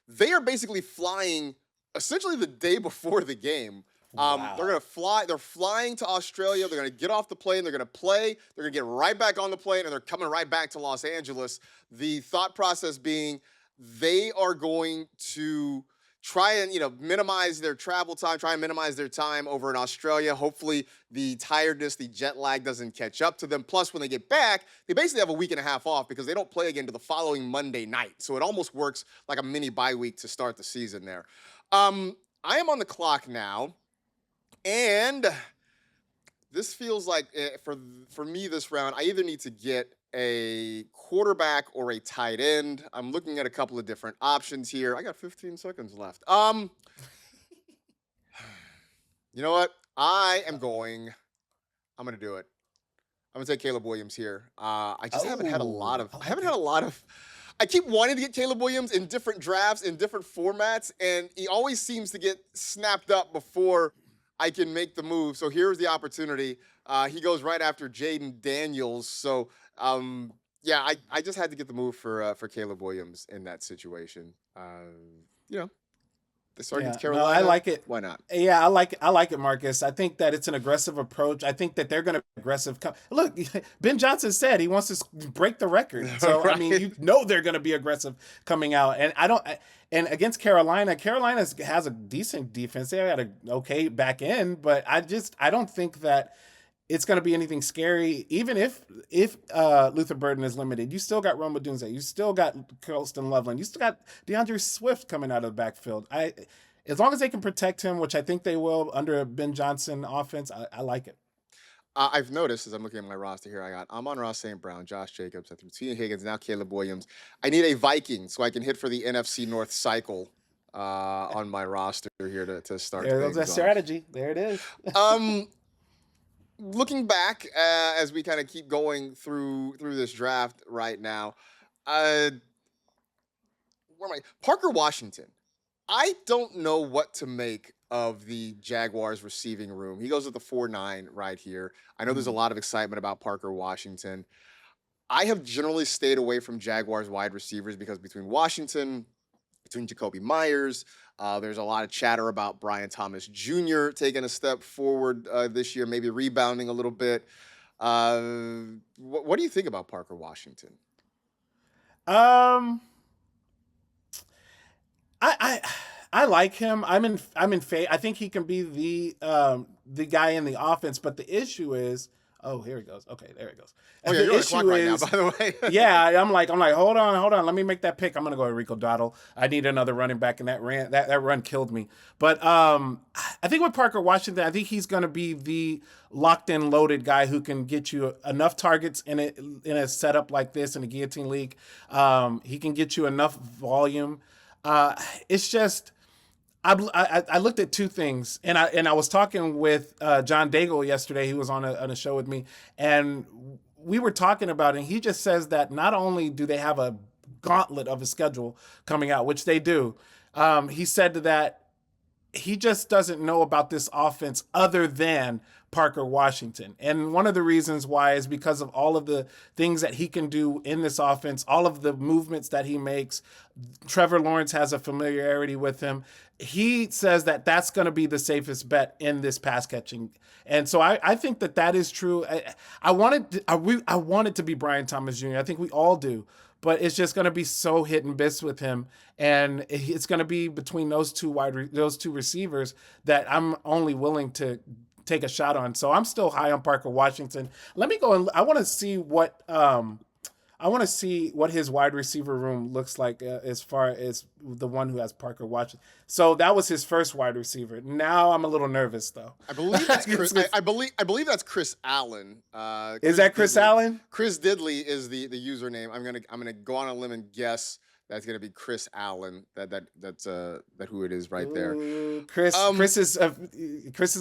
they are basically flying essentially the day before the game. Wow. They're going to fly. They're flying to Australia. They're going to get off the plane. They're going to play. They're going to get right back on the plane, and they're coming right back to Los Angeles. The thought process being they are going to try and, minimize their travel time, try and minimize their time over in Australia. Hopefully the tiredness, the jet lag doesn't catch up to them. Plus, when they get back, they basically have a week and a half off because they don't play again to the following Monday night. So it almost works like a mini bye week to start the season there. I am on the clock now. And this feels like, for me this round, I either need to get a quarterback or a tight end. I'm looking at a couple of different options here. I got 15 seconds left. You know what? I'm gonna do it. I'm gonna take Caleb Williams here. I just haven't had a lot of. I I haven't like had a lot of. I keep wanting to get Caleb Williams in different drafts, in different formats, and he always seems to get snapped up before I can make the move. So here's the opportunity. He goes right after Jayden Daniels. So yeah, I just had to get the move for Caleb Williams in that situation. You know, they started against No, Carolina. I like it. Why not? Yeah, I like it, Marcus. I think that it's an aggressive approach. I think that they're going to be aggressive. Look, Ben Johnson said he wants to break the record. So I mean, Right. you know they're going to be aggressive coming out. And and against Carolina has a decent defense. They got an okay back end, but I don't think that it's going to be anything scary. Even if Luther Burden is limited, you still got Roma Dunze, you still got Colston Loveland, you still got DeAndre Swift coming out of the backfield. As long as they can protect him, which I think they will under a Ben Johnson offense, I like it. I've noticed as I'm looking at my roster here, I got Amon-Ra St. Brown, Josh Jacobs, I threw Jayden Higgins, now Caleb Williams. I need a Viking so I can hit for the NFC North cycle on my roster here to start There goes things that off. strategy. There it is. Looking back as we kind of keep going through this draft right now, where am I? Parker Washington. I don't know what to make of the Jaguars receiving room. He goes with the 4-9 right here. I know there's a lot of excitement about Parker Washington. I have generally stayed away from Jaguars wide receivers because between Washington, between Jacoby Myers, there's a lot of chatter about Brian Thomas Jr. taking a step forward this year, maybe rebounding a little bit. What do you think about Parker Washington? I like him. I'm in favor. I think he can be the guy in the offense, but the issue is, oh, here he goes. Okay, there he goes. Oh yeah, the you're on the clock right now, by the way. Yeah, I'm like, hold on. Let me make that pick. I'm gonna go to Rico Dottle. I need another running back, and that run killed me. But I think with Parker Washington, I think he's gonna be the locked in, loaded guy who can get you enough targets in a setup like this in a Guillotine League. He can get you enough volume. It's just. I looked at two things, and I was talking with John Daigle yesterday. He was on a show with me, and we were talking about it. And he just says that not only do they have a gauntlet of a schedule coming out, which they do, he said that he just doesn't know about this offense other than Parker Washington. And one of the reasons why is because of all of the things that he can do in this offense, all of the movements that he makes. Trevor Lawrence has a familiarity with him. He says that that's going to be the safest bet in this pass catching. And so I think that is true. I want it to be Brian Thomas Jr. I think we all do. But it's just going to be so hit and miss with him, and it's going to be between those two receivers that I'm only willing to take a shot on. So I'm still high on Parker Washington. Let me go and I want to see what his wide receiver room looks like as far as the one who has Parker Washington. So that was his first wide receiver. Now I'm a little nervous though. I believe that's Chris. I believe that's Chris Allen. Is that Chris Allen? Chris Diddley is the username. I'm gonna go on a limb and guess that's gonna be Chris Allen. That's who it is right there. Chris is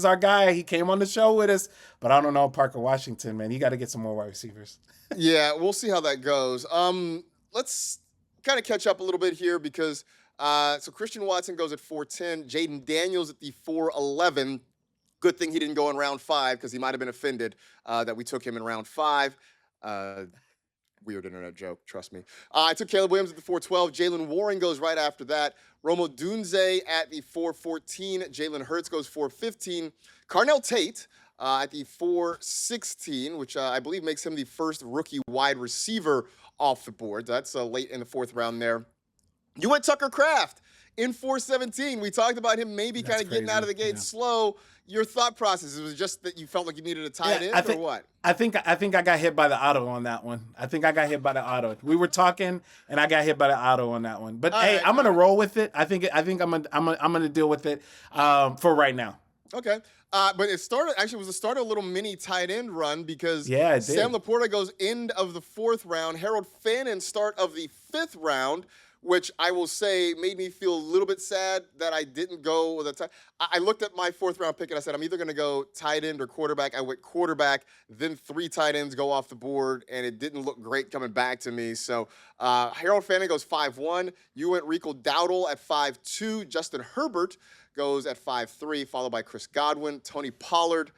our guy. He came on the show with us, but I don't know Parker Washington, man. You got to get some more wide receivers. Yeah, we'll see how that goes. Let's kind of catch up a little bit here because so Christian Watson goes at 410, Jayden Daniels at the 411. Good thing he didn't go in round 5 because he might have been offended that we took him in round 5. Weird internet joke, trust me. I took Caleb Williams at the 412. Jalen Warren goes right after that. Roma Dunze at the 414. Jalen Hurts goes 415. Carnell Tate at the 416, which I believe makes him the first rookie wide receiver off the board. That's late in the 4th round there. You went Tucker Kraft in 417. We talked about him maybe kind of getting out of the gate slow. Your thought process, it was just that you felt like you needed a tight end or what? I think I got hit by the auto on that one. I think I got hit by the auto. We were talking, and I got hit by the auto on that one. But hey, I'm gonna roll with it. I think I'm gonna deal with it for right now. Okay. But it was the start of a little mini tight end run because Yeah, it Sam did. Laporta goes end of the 4th round, Harold Fannin start of the 5th round, which I will say made me feel a little bit sad that I didn't go with a tight. I looked at my 4th round pick and I said, I'm either going to go tight end or quarterback. I went quarterback, then 3 tight ends go off the board, and it didn't look great coming back to me. So Harold Fannin goes 5-1. You went Rico Dowdle at 5-2. Justin Herbert goes at 5-3, followed by Chris Godwin, Tony Pollard,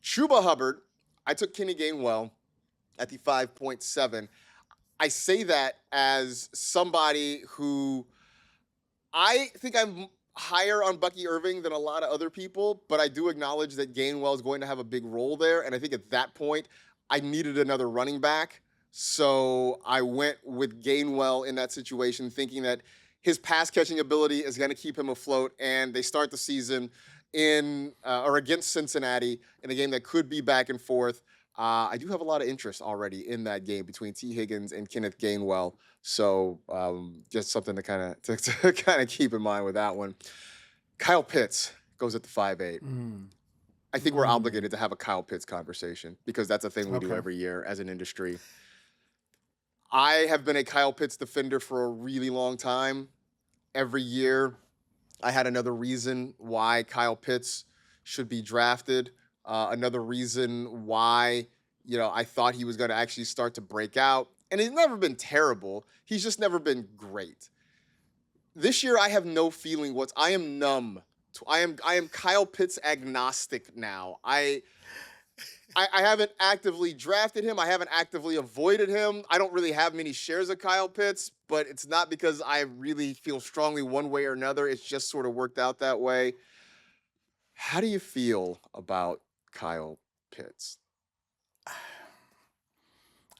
Chuba Hubbard. I took Kenny Gainwell at the 5.7. I say that as somebody who I think I'm higher on Bucky Irving than a lot of other people, but I do acknowledge that Gainwell is going to have a big role there. And I think at that point, I needed another running back. So I went with Gainwell in that situation, thinking that his pass catching ability is going to keep him afloat. And they start the season in or against Cincinnati in a game that could be back and forth. I do have a lot of interest already in that game between T. Higgins and Kenneth Gainwell. So just something to kind of keep in mind with that one. Kyle Pitts goes at the 5.8. I think we're obligated to have a Kyle Pitts conversation because that's a thing we do every year as an industry. I have been a Kyle Pitts defender for a really long time. Every year, I had another reason why Kyle Pitts should be drafted. Another reason why, I thought he was going to actually start to break out. And he's never been terrible. He's just never been great. This year, I have no feeling I am numb. I am Kyle Pitts agnostic now. I haven't actively drafted him. I haven't actively avoided him. I don't really have many shares of Kyle Pitts, but it's not because I really feel strongly one way or another. It's just sort of worked out that way. How do you feel about Kyle Pitts?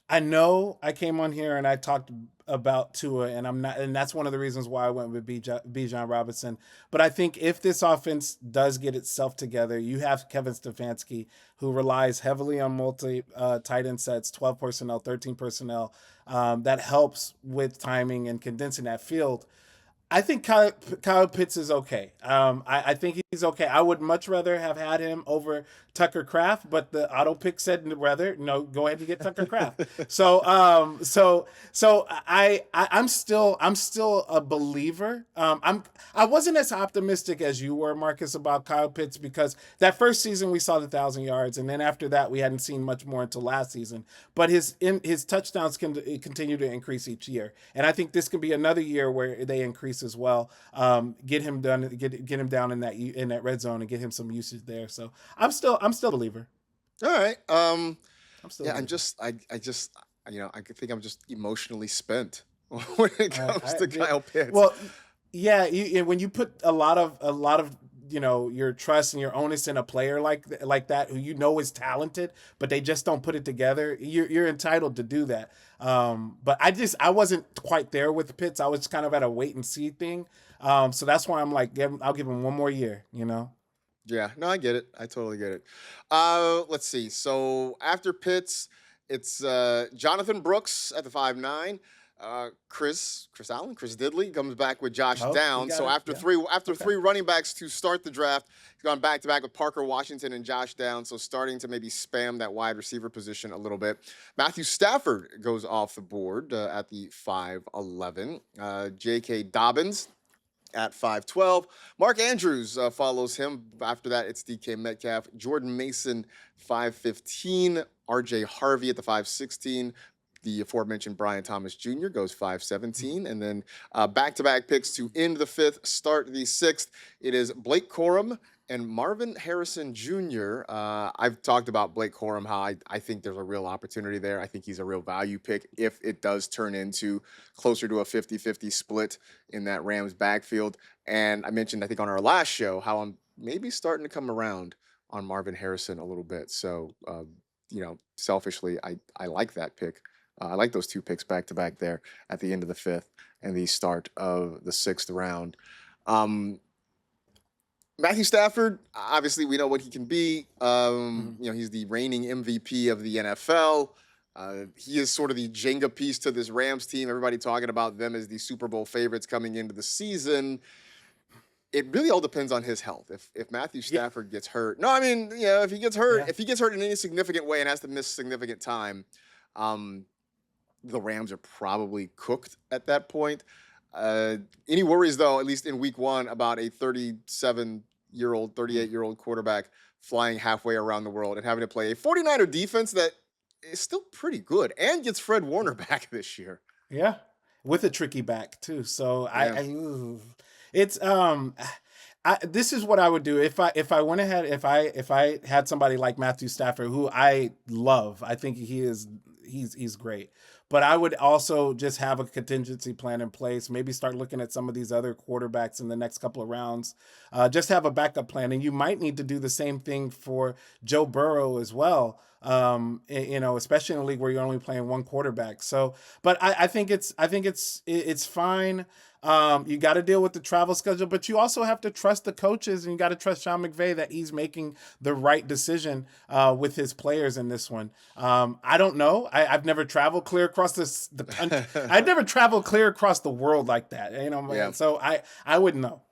I know I came on here and I talked about Tua, and that's one of the reasons why I went with Bijan Robinson. But I think if this offense does get itself together, you have Kevin Stefanski, who relies heavily on multi tight end sets, 12 personnel, 13 personnel. That helps with timing and condensing that field. I think Kyle Pitts is okay. I think he's okay. I would much rather have had him over Tucker Kraft, but the auto pick said rather no. Go ahead and get Tucker Kraft. I'm still a believer. I wasn't as optimistic as you were, Marcus, about Kyle Pitts because that first season we saw the 1,000 yards, and then after that we hadn't seen much more until last season. But his touchdowns can continue to increase each year, and I think this could be another year where they increase as well. Get him done. Get him down in that red zone and get him some usage there. So I'm still a believer. All right. I'm still. Yeah. I think I'm just emotionally spent when it comes to Kyle Pitts. Well, yeah. When you put a lot of your trust and your onus in a player like that who is talented, but they just don't put it together, you're entitled to do that. But I wasn't quite there with Pitts. I was kind of at a wait and see thing. So that's why I'm like, I'll give him one more year, Yeah, no, I get it. I totally get it. Let's see. So after Pitts, it's Jonathan Brooks at the 5.9. Chris Diddley comes back with Josh Downs. So after three running backs to start the draft, he's gone back to back with Parker Washington and Josh Downs. So starting to maybe spam that wide receiver position a little bit. Matthew Stafford goes off the board at the 5.11. J.K. Dobbins at 5.12. Mark Andrews follows him. After that, it's DK Metcalf. Jordan Mason, 5.15. RJ Harvey at the 5.16. The aforementioned Brian Thomas Jr. goes 5.17. And then back-to-back picks to end the 5th, start the 6th. It is Blake Corum and Marvin Harrison Jr. I've talked about Blake Corum, how I think there's a real opportunity there. I think he's a real value pick if it does turn into closer to a 50-50 split in that Rams backfield. And I mentioned, I think on our last show, how I'm maybe starting to come around on Marvin Harrison a little bit. So, selfishly, I like that pick. I like those 2 picks back to back there at the end of the 5th and the start of the 6th round. Matthew Stafford, obviously we know what he can be. He's the reigning MVP of the NFL. He is sort of the Jenga piece to this Rams team. Everybody talking about them as the Super Bowl favorites coming into the season. it really all depends on his health. If Matthew Stafford gets hurt, no, I mean, if he gets hurt, Yeah. if he gets hurt in any significant way and has to miss significant time, um, the Rams are probably cooked at that point. Any worries though, at least in week one, about a 37-year-old, 38-year-old quarterback flying halfway around the world and having to play a 49er defense that is still pretty good and gets Fred Warner back this year. Yeah, with a tricky back too. So Yeah. it's this is what I would do if I went ahead if I had somebody like Matthew Stafford, who I love. I think he's great. But I would also just have a contingency plan in place. Maybe start looking at some of these other quarterbacks in the next couple of rounds. Just have a backup plan, and you might need to do the same thing for Joe Burrow as well. Especially in a league where you're only playing one quarterback. So, but I think it's fine. You got to deal with the travel schedule, but you also have to trust the coaches, and you got to trust Sean McVay that he's making the right decision with his players in this one. I don't know. I've never traveled clear across the country. I've never traveled clear across the world like that. Yeah. So I wouldn't know.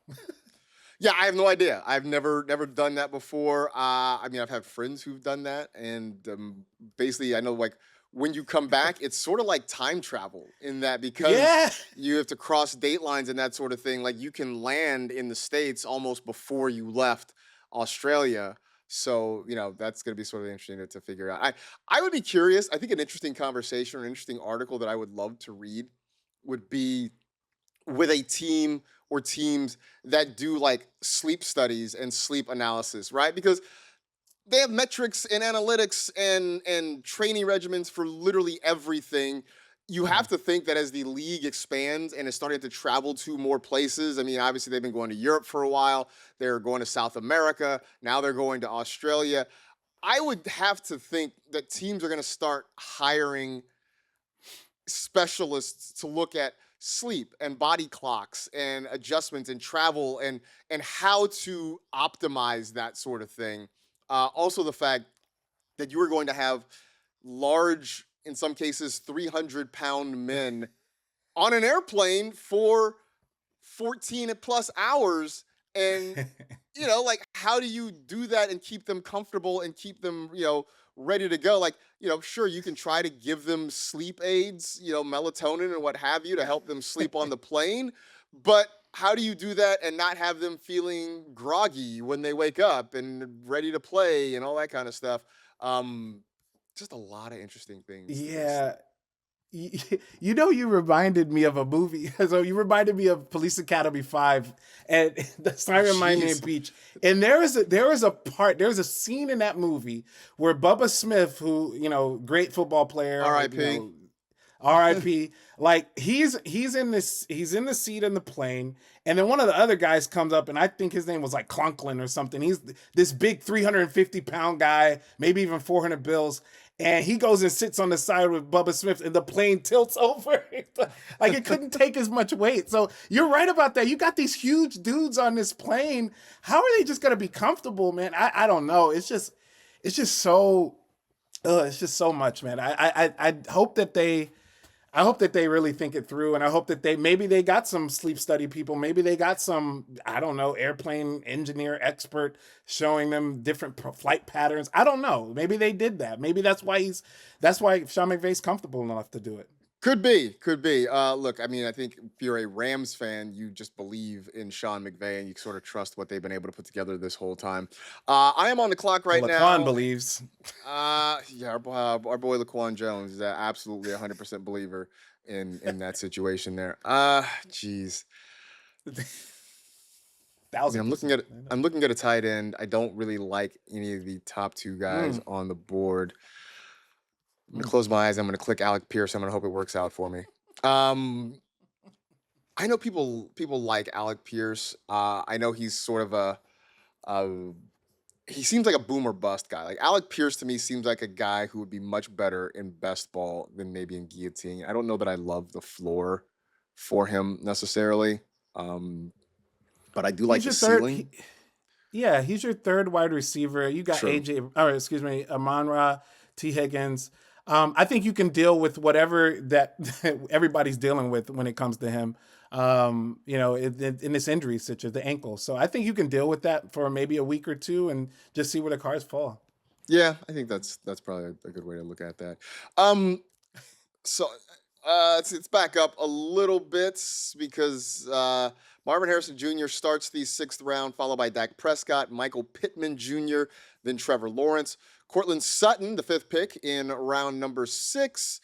Yeah, I have no idea. I've never done that before. I mean, I've had friends who've done that, and basically, I know like when you come back, it's sort of like time travel in that because you have to cross date lines and that sort of thing. Like you can land in the States almost before you left Australia. So, that's going to be sort of interesting to figure out. I would be curious. I think an interesting conversation or an interesting article that I would love to read would be with a team or teams that do like sleep studies and sleep analysis, right? Because they have metrics and analytics and training regimens for literally everything. You have to think that as the league expands and is starting to travel to more places, I mean, obviously they've been going to Europe for a while. They're going to South America. Now they're going to Australia. I would have to think that teams are going to start hiring specialists to look at sleep and body clocks and adjustments and travel and how to optimize that sort of thing. Also, the fact that you are going to have large, in some cases, 300-pound men on an airplane for 14 plus hours. And, like, how do you do that and keep them comfortable and keep them, ready to go? Like, sure, you can try to give them sleep aids, melatonin and what have you to help them sleep on the plane. But how do you do that and not have them feeling groggy when they wake up and ready to play and all that kind of stuff? Just a lot of interesting things. Yeah. You reminded me of a movie. So you reminded me of Police Academy 5 and the Siren Miami Beach. And there's a scene in that movie where Bubba Smith, who, great football player, R.I.P. R.I.P. Like he's in the seat in the plane, and then one of the other guys comes up, and I think his name was like Clonklin or something. He's this big 350-pound guy, maybe even 400 bills. And he goes and sits on the side with Bubba Smith, and the plane tilts over. Like it couldn't take as much weight. So you're right about that. You got these huge dudes on this plane. How are they just gonna be comfortable, man? I don't know. It's just so much, man. I hope that they really think it through, and I hope that they got some sleep study people. Maybe they got some, I don't know, airplane engineer expert showing them different flight patterns. I don't know. Maybe they did that. Maybe that's why Sean McVay's comfortable enough to do it. Could be. Look, I mean, I think if you're a Rams fan, you just believe in Sean McVay and you sort of trust what they've been able to put together this whole time. I am on the clock right now. Laquan believes. Yeah, our boy Laquan Jones is absolutely 100% believer in that situation there. Jeez. I mean, I'm looking at a tight end. I don't really like any of the top two guys on the board. I'm gonna close my eyes. I'm gonna click Alec Pierce. I'm gonna hope it works out for me. I know people like Alec Pierce. I know he's sort of he seems like a boomer bust guy. Like Alec Pierce to me seems like a guy who would be much better in best ball than maybe in guillotine. I don't know that I love the floor for him necessarily, but I do like the ceiling. He's your third wide receiver. You got True. Amon-Ra, T. Higgins. I think you can deal with whatever that everybody's dealing with when it comes to him. In this injury situation, the ankle. So I think you can deal with that for maybe a week or two and just see where the cards fall. Yeah, I think that's probably a good way to look at that. Um, so it's back up a little bit because Marvin Harrison Jr. starts the sixth round, followed by Dak Prescott, Michael Pittman Jr., then Trevor Lawrence, Cortland Sutton, the fifth pick in round number 6.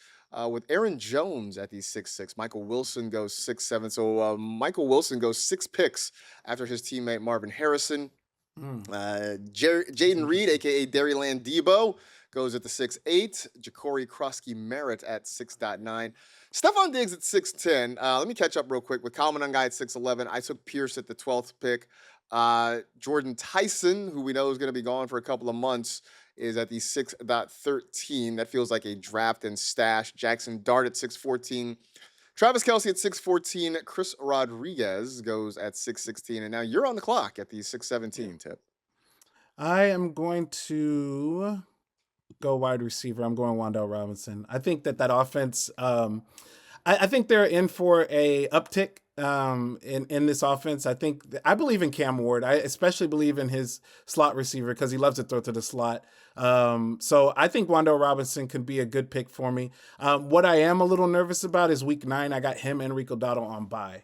With Aaron Jones at the 6-6. Michael Wilson goes 6-7. So Michael Wilson goes 6 picks after his teammate Marvin Harrison. Mm. Jayden Reed, aka Dairyland Debo, goes at the 6-8. Ja'Cory Krusky Merritt at 6.9. Stephon Diggs at 6'10. Let me catch up real quick with Kalman Guy at 6'11. I took Pierce at the 12th pick. Jordan Tyson, who we know is going to be gone for a couple of months, is at the 6.13. That feels like a draft and stash. Jackson Dart at 6'14. Travis Kelce at 6'14. Chris Rodriguez goes at 6'16. And now you're on the clock at the 6'17, Tip. I am going to go wide receiver. I'm going Wan'Dale Robinson. I think that offense, I think they're in for a uptick in this offense. I believe in Cam Ward. I especially believe in his slot receiver because he loves to throw to the slot. So I think Wan'Dale Robinson could be a good pick for me. What I am a little nervous about is week 9. I got him and Rico Dotto on bye.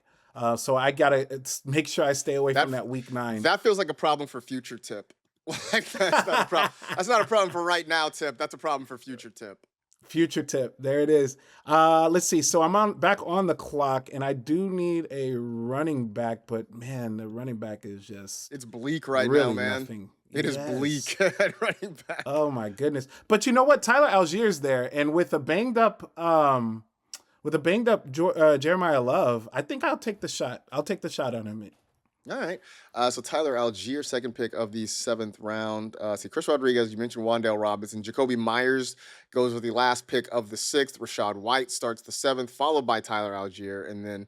So I got to make sure I stay away from that week 9. That feels like a problem for future Tip. That's not a problem. That's not a problem for right now, Tip. That's a problem for future Tip. Future Tip. There it is. Let's see. So I'm back on the clock, and I do need a running back, but man, the running back is just it's bleak right really now, man. Nothing. It is bleak at running back. Oh my goodness. But you know what? Tyler Algier's there, and with a banged up Jeremiah Love, I think I'll take the shot. I'll take the shot on him. All right. So Tyler Algier, second pick of the 7th round. Chris Rodriguez, you mentioned Wan'Dale Robinson. Jacoby Myers goes with the last pick of the 6th. Rashad White starts the 7th, followed by Tyler Algier. And then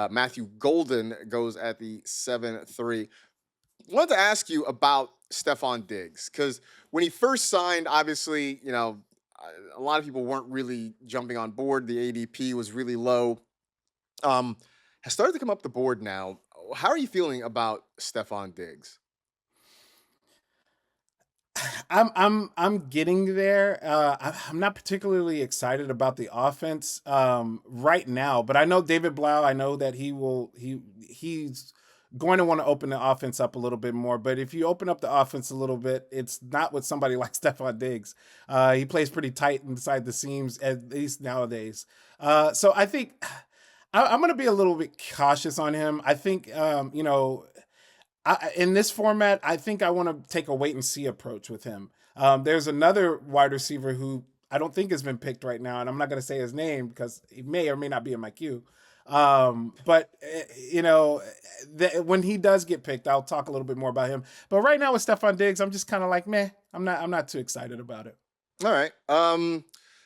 Matthew Golden goes at the 7-3. I wanted to ask you about Stephon Diggs, because when he first signed, obviously, a lot of people weren't really jumping on board. The ADP was really low. Has started to come up the board now. How are you feeling about Stephon Diggs? I'm getting there. I'm not particularly excited about the offense right now, but I know David Blau. I know that he's going to want to open the offense up a little bit more. But if you open up the offense a little bit, it's not with somebody like Stephon Diggs. He plays pretty tight inside the seams, at least nowadays. So I think I'm going to be a little bit cautious on him. I think, in this format, I think I want to take a wait and see approach with him. There's another wide receiver who I don't think has been picked right now, and I'm not going to say his name because he may or may not be in my queue. But when he does get picked, I'll talk a little bit more about him. But right now with Stephon Diggs, I'm just kind of like, meh. I'm not too excited about it. All right.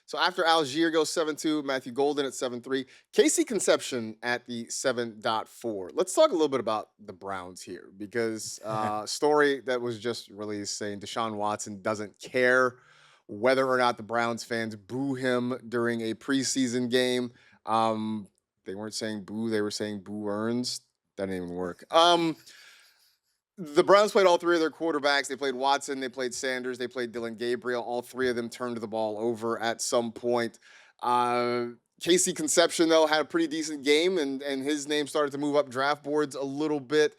So after Algier goes 7-2, Matthew Golden at 7-3, Casey Conception at the 7.4. Let's talk a little bit about the Browns here, because story that was just released saying Deshaun Watson doesn't care whether or not the Browns fans boo him during a preseason game. They weren't saying boo, they were saying boo earns. That didn't even work. The Browns played all 3 of their quarterbacks. They played Watson, they played Sanders, they played Dylan Gabriel. All 3 of them turned the ball over at some point. Casey Conception, though, had a pretty decent game, and his name started to move up draft boards a little bit.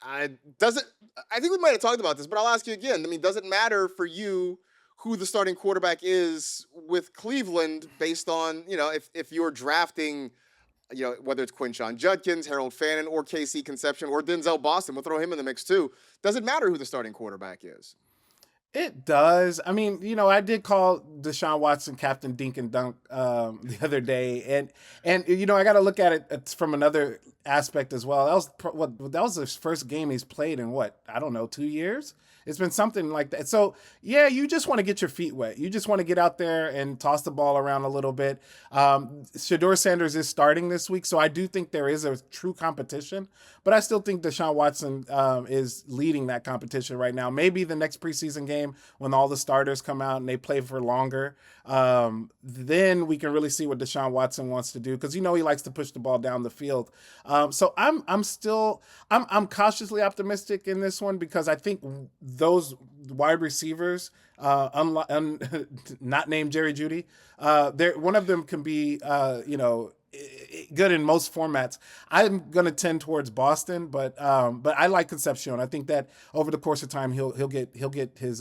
I think we might have talked about this, but I'll ask you again. I mean, does it matter for you who the starting quarterback is with Cleveland based on, if you're drafting, whether it's Quinshon Judkins, Harold Fannin, or KC Conception, or Denzel Boston? We'll throw him in the mix too. Does it matter who the starting quarterback is? It does. I mean, I did call Deshaun Watson Captain Dink and Dunk the other day, and I got to look at it from another aspect as well. That was his first game he's played in 2 years. It's been something like that. So, yeah, you just want to get your feet wet. You just want to get out there and toss the ball around a little bit. Shedeur Sanders is starting this week, so I do think there is a true competition. But I still think Deshaun Watson is leading that competition right now. Maybe the next preseason game game when all the starters come out and they play for longer. Then we can really see what Deshaun Watson wants to do, because he likes to push the ball down the field. So I'm cautiously optimistic in this one, because I think those wide receivers, not named Jerry Jeudy, one of them can be good in most formats. I'm going to tend towards Boston, but I like Concepcion. I think that over the course of time he'll get his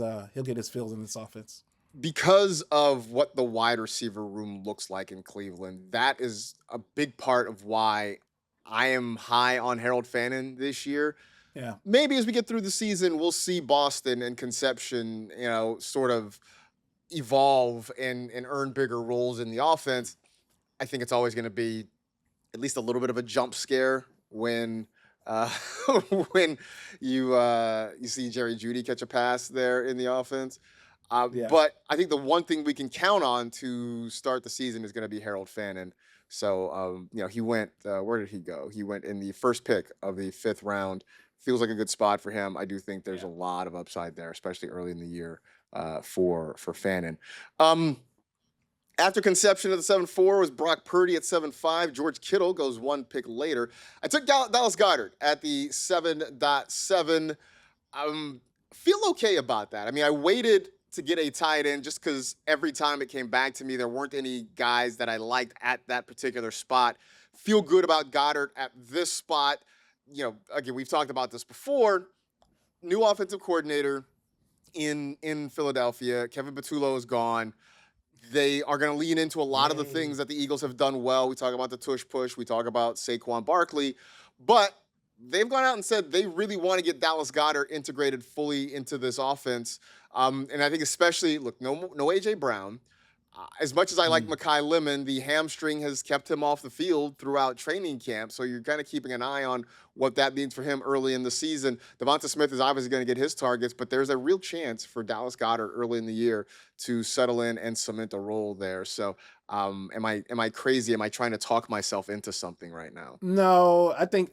feels in this offense. Because of what the wide receiver room looks like in Cleveland, that is a big part of why I am high on Harold Fannin this year. Yeah. Maybe as we get through the season, we'll see Boston and Concepcion, sort of evolve and earn bigger roles in the offense. I think it's always going to be at least a little bit of a jump scare when when you see Jerry Jeudy catch a pass there in the offense. Yeah. But I think the one thing we can count on to start the season is going to be Harold Fannin. So, he went, where did he go? He went in the first pick of the 5th round. Feels like a good spot for him. I do think there's a lot of upside there, especially early in the year for Fannin. After Concepcion at the 7-4 was Brock Purdy at 7-5. George Kittle goes one pick later. I took Dallas Goedert at the 7.7. Feel okay about that. I mean, I waited to get a tight end just because every time it came back to me, there weren't any guys that I liked at that particular spot. Feel good about Goddard at this spot. Again, we've talked about this before. New offensive coordinator in Philadelphia. Kevin Patullo is gone. They are going to lean into a lot of the things that the Eagles have done well. We talk about the tush push. We talk about Saquon Barkley. But they've gone out and said they really want to get Dallas Goedert integrated fully into this offense. And I think especially, look, no A.J. Brown. As much as I like Mekhi Lemon, the hamstring has kept him off the field throughout training camp. So you're kind of keeping an eye on what that means for him early in the season. Devonta Smith is obviously going to get his targets, but there's a real chance for Dallas Goedert early in the year to settle in and cement a role there. So am I crazy? Am I trying to talk myself into something right now? No, I think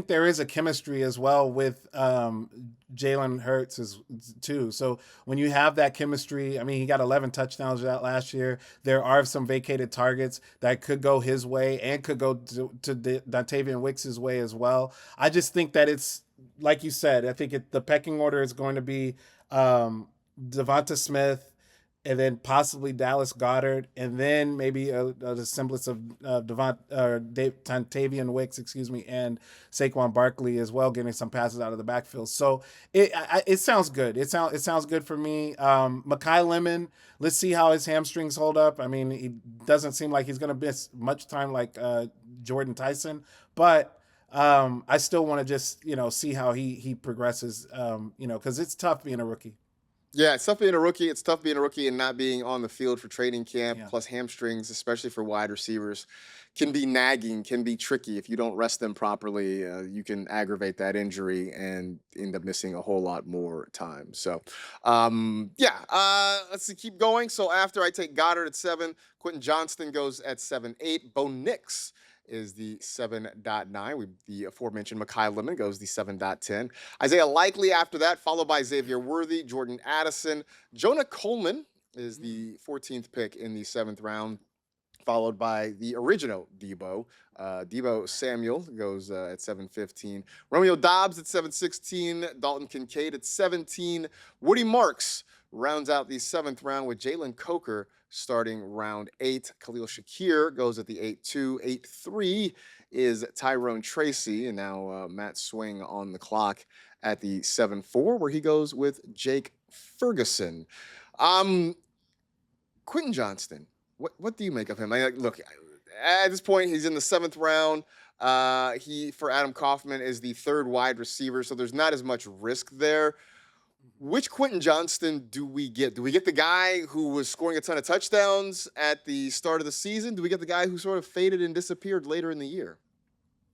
there is a chemistry as well with Jalen Hurts too. So when you have that chemistry, I mean, he got 11 touchdowns that last year. There are some vacated targets that could go his way and could go to Dontavian Wicks' way as well. I just think that it's, like you said, I think the pecking order is going to be Devonta Smith, and then possibly Dallas Goedert, and then maybe a semblance of Dontavian Wicks, and Saquon Barkley as well, getting some passes out of the backfield. So it sounds good. It sounds good for me. Mekhi Lemon, let's see how his hamstrings hold up. I mean, he doesn't seem like he's going to miss much time like Jordan Tyson, but I still want to just see how he progresses. Because it's tough being a rookie. Yeah, it's tough being a rookie. It's tough being a rookie and not being on the field for training camp, plus hamstrings, especially for wide receivers, can be nagging, can be tricky. If you don't rest them properly, you can aggravate that injury and end up missing a whole lot more time. So, let's see, keep going. So after I take Goddard at 7, Quentin Johnston goes at 7.8. Bo Nix is the 7.9. The aforementioned Mekhi Lemon goes the 7.10. Isaiah Likely after that, followed by Xavier Worthy, Jordan Addison. Jonah Coleman is the 14th pick in the 7th round, followed by the original Debo. Debo Samuel goes at 7.15. Romeo Dobbs at 7.16. Dalton Kincaid at 17. Woody Marks rounds out the 7th round with Jalen Coker starting round 8. Khalil Shakir goes at the 8.2. 8.3 is Tyrone Tracy. And now Matt Swing on the clock at the 7.4, where he goes with Jake Ferguson. Quentin Johnston, what do you make of him? Look, at this point, he's in the 7th round. He, for Adam Kaufman, is the 3rd wide receiver, so there's not as much risk there. Which Quentin Johnston do we get? Do we get the guy who was scoring a ton of touchdowns at the start of the season? Do we get the guy who sort of faded and disappeared later in the year?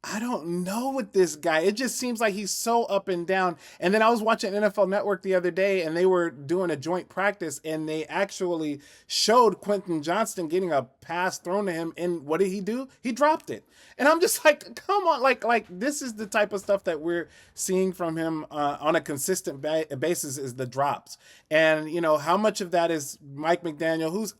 I don't know with this guy. It just seems like he's so up and down. And then I was watching NFL Network the other day and they were doing a joint practice and they actually showed Quentin Johnston getting a pass thrown to him. And what did he do? He dropped it. And I'm just like, come on, like this is the type of stuff that we're seeing from him on a consistent basis is the drops. And you know how much of that is Mike McDaniel,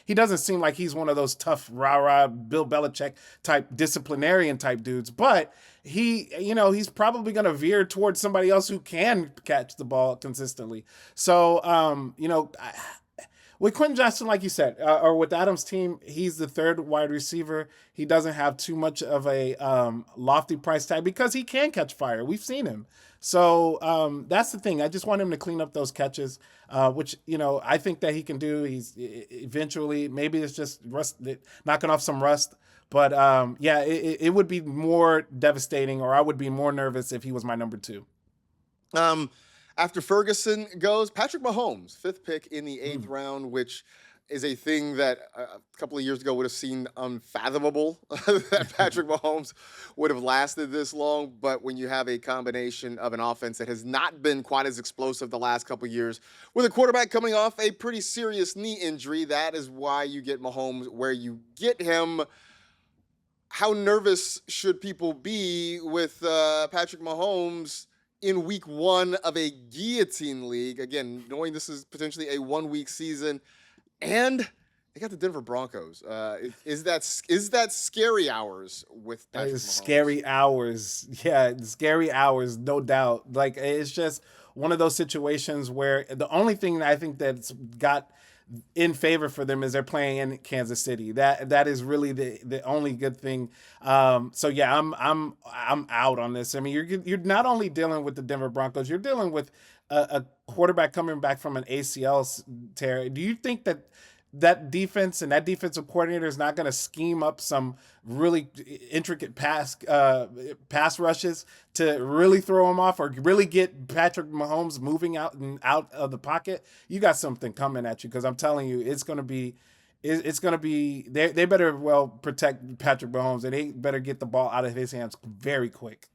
he doesn't seem like he's one of those tough rah rah Bill Belichick type disciplinarian type dudes, but he's probably going to veer towards somebody else who can catch the ball consistently. So with Quentin Johnston, like you said, or with Adams' team, he's the third wide receiver. He doesn't have too much of a lofty price tag because he can catch fire. We've seen him. So that's the thing. I just want him to clean up those catches, which, I think that he can do. He's eventually, maybe it's just knocking off some rust. But it would be more devastating, or I would be more nervous if he was my number 2. After Ferguson goes, Patrick Mahomes, 5th pick in the 8th round, which is a thing that a couple of years ago would have seemed unfathomable that Patrick Mahomes would have lasted this long. But when you have a combination of an offense that has not been quite as explosive the last couple of years, with a quarterback coming off a pretty serious knee injury, that is why you get Mahomes where you get him. How nervous should people be with Patrick Mahomes in week 1 of a Guillotine League? Again, knowing this is potentially a 1-week season, and they got the Denver Broncos. Is that scary hours with Patrick Mahomes? Scary hours. Yeah, scary hours, no doubt. Like, it's just one of those situations where the only thing that I think that's got in favor for them is they're playing in Kansas City. That is really the only good thing. So yeah, I'm out on this. I mean, you're not only dealing with the Denver Broncos, you're dealing with a quarterback coming back from an ACL tear. Do you think that defense and that defensive coordinator is not going to scheme up some really intricate pass rushes to really throw him off, or really get Patrick Mahomes moving out of the pocket? You got something coming at you, because I'm telling you, it's going to be they better protect Patrick Mahomes, and they better get the ball out of his hands very quick.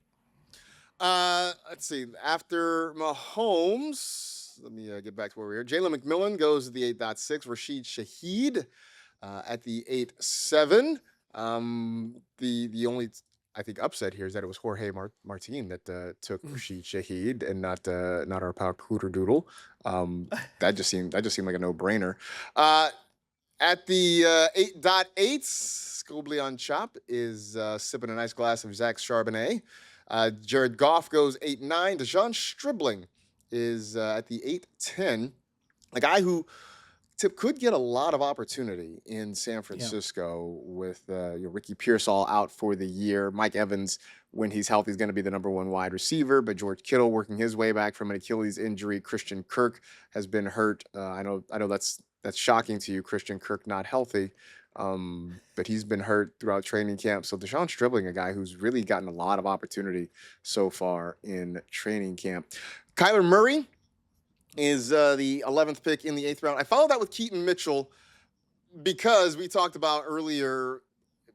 Let's see. After Mahomes, let me get back to where we are. Jalen McMillan goes to the 8.6. Rashid Shaheed at the 8.7. The only, I think, upset here is that it was Jorge Martin that took Rashid Shaheed and not our pal Cooter Doodle. That just seemed like a no-brainer. At the 8.8, Scobly on Chop is sipping a nice glass of Zach Charbonnet. Jared Goff goes 8.9. Deshaun Stribling is at the 8.10. A guy who Tipp could get a lot of opportunity in San Francisco with Ricky Pearsall out for the year. Mike Evans, when he's healthy, is going to be the number 1 wide receiver, but George Kittle working his way back from an Achilles injury. Christian Kirk has been hurt. I know that's shocking to you, Christian Kirk not healthy. But he's been hurt throughout training camp. So Deshaun Stribling, a guy who's really gotten a lot of opportunity so far in training camp. Kyler Murray is the 11th pick in the 8th round. I followed that with Keaton Mitchell because we talked about earlier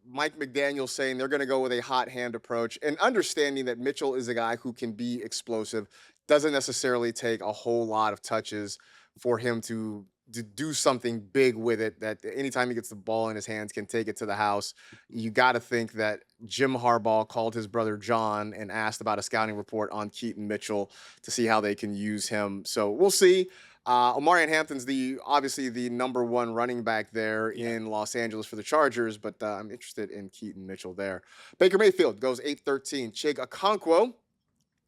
Mike McDaniel saying they're going to go with a hot hand approach, and understanding that Mitchell is a guy who can be explosive. Doesn't necessarily take a whole lot of touches for him to do something big with it, that anytime he gets the ball in his hands can take it to the house. You got to think that Jim Harbaugh called his brother John and asked about a scouting report on Keaton Mitchell to see how they can use him. So we'll see. Omarion Hampton's obviously the number 1 running back there in Los Angeles for the Chargers, but I'm interested in Keaton Mitchell there. Baker Mayfield goes 8.13. Chig Okonkwo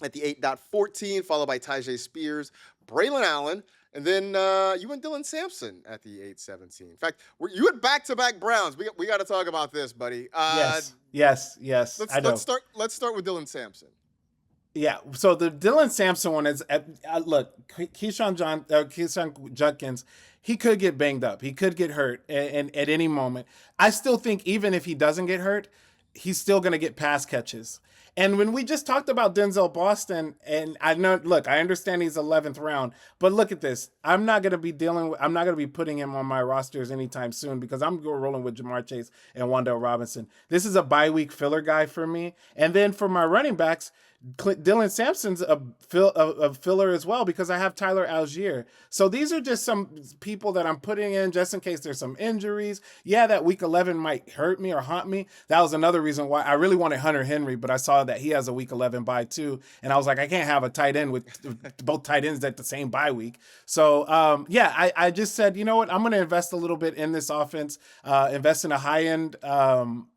at the 8.14, followed by Tyjae Spears, Braylon Allen, and then you went Dylan Sampson at the 8.17. In fact, you had back-to-back Browns. We got to talk about this, buddy. Yes. Let's start with Dylan Sampson. Yeah. So the Dylan Sampson one is look, Keyshawn Judkins. He could get banged up. He could get hurt and at any moment. I still think even if he doesn't get hurt, he's still going to get pass catches. And when we just talked about Denzel Boston, and I know, look, I understand he's 11th round, but look at this. I'm not going to be putting him on my rosters anytime soon because I'm going rolling with Jamar Chase and Wan'Dale Robinson. This is a bye week filler guy for me. And then for my running backs, Dylan Sampson's a filler as well because I have Tyler Algier. So these are just some people that I'm putting in just in case there's some injuries. Yeah, that week 11 might hurt me or haunt me. That was another reason why I really wanted Hunter Henry, but I saw that he has a week 11 bye too. And I was like, I can't have a tight end with both tight ends at the same bye week. So yeah, I just said, you know what? I'm going to invest a little bit in this offense, invest in a high end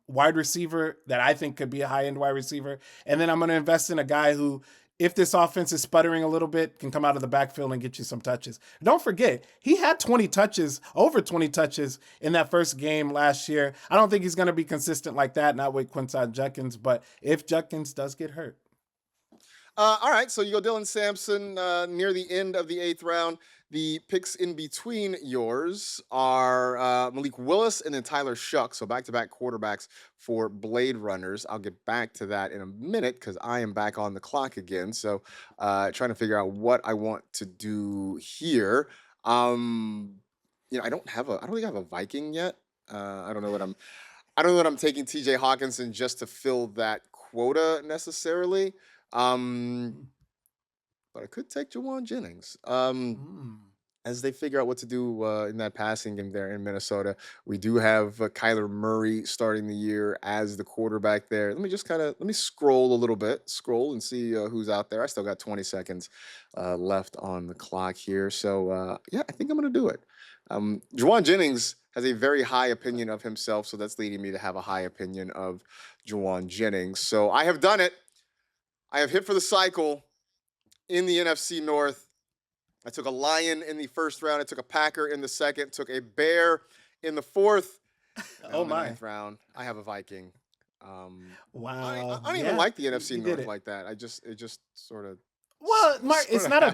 wide receiver that I think could be a high-end wide receiver. And then I'm going to invest in a guy who, if this offense is sputtering a little bit, can come out of the backfield and get you some touches. Don't forget, he had over 20 touches in that first game last year. I don't think he's going to be consistent like that, not with Quinton Judkins, but if Judkins does get hurt. All right, so you go Dylan Sampson near the end of the 8th round. The picks in between yours are Malik Willis and then Tyler Shuck. So back-to-back quarterbacks for Blade Runners. I'll get back to that in a minute because I am back on the clock again. So trying to figure out what I want to do here. I don't think I have a Viking yet. I don't know what I'm taking TJ Hawkinson just to fill that quota necessarily. But I could take Jawan Jennings. As they figure out what to do in that passing game there in Minnesota. We do have Kyler Murray starting the year as the quarterback there. Let me scroll a little bit, and see who's out there. I still got 20 seconds left on the clock here. So, yeah, I think I'm going to do it. Jawan Jennings has a very high opinion of himself, so that's leading me to have a high opinion of Jawan Jennings. So I have done it. I have hit for the cycle in the NFC North. I took a Lion in the first round. I took a Packer in the second. Took a Bear in the fourth. Oh in the my! 9th round, I have a Viking. Wow. I don't even like the NFC North like that. It just sort of. Well, Mark, it's not a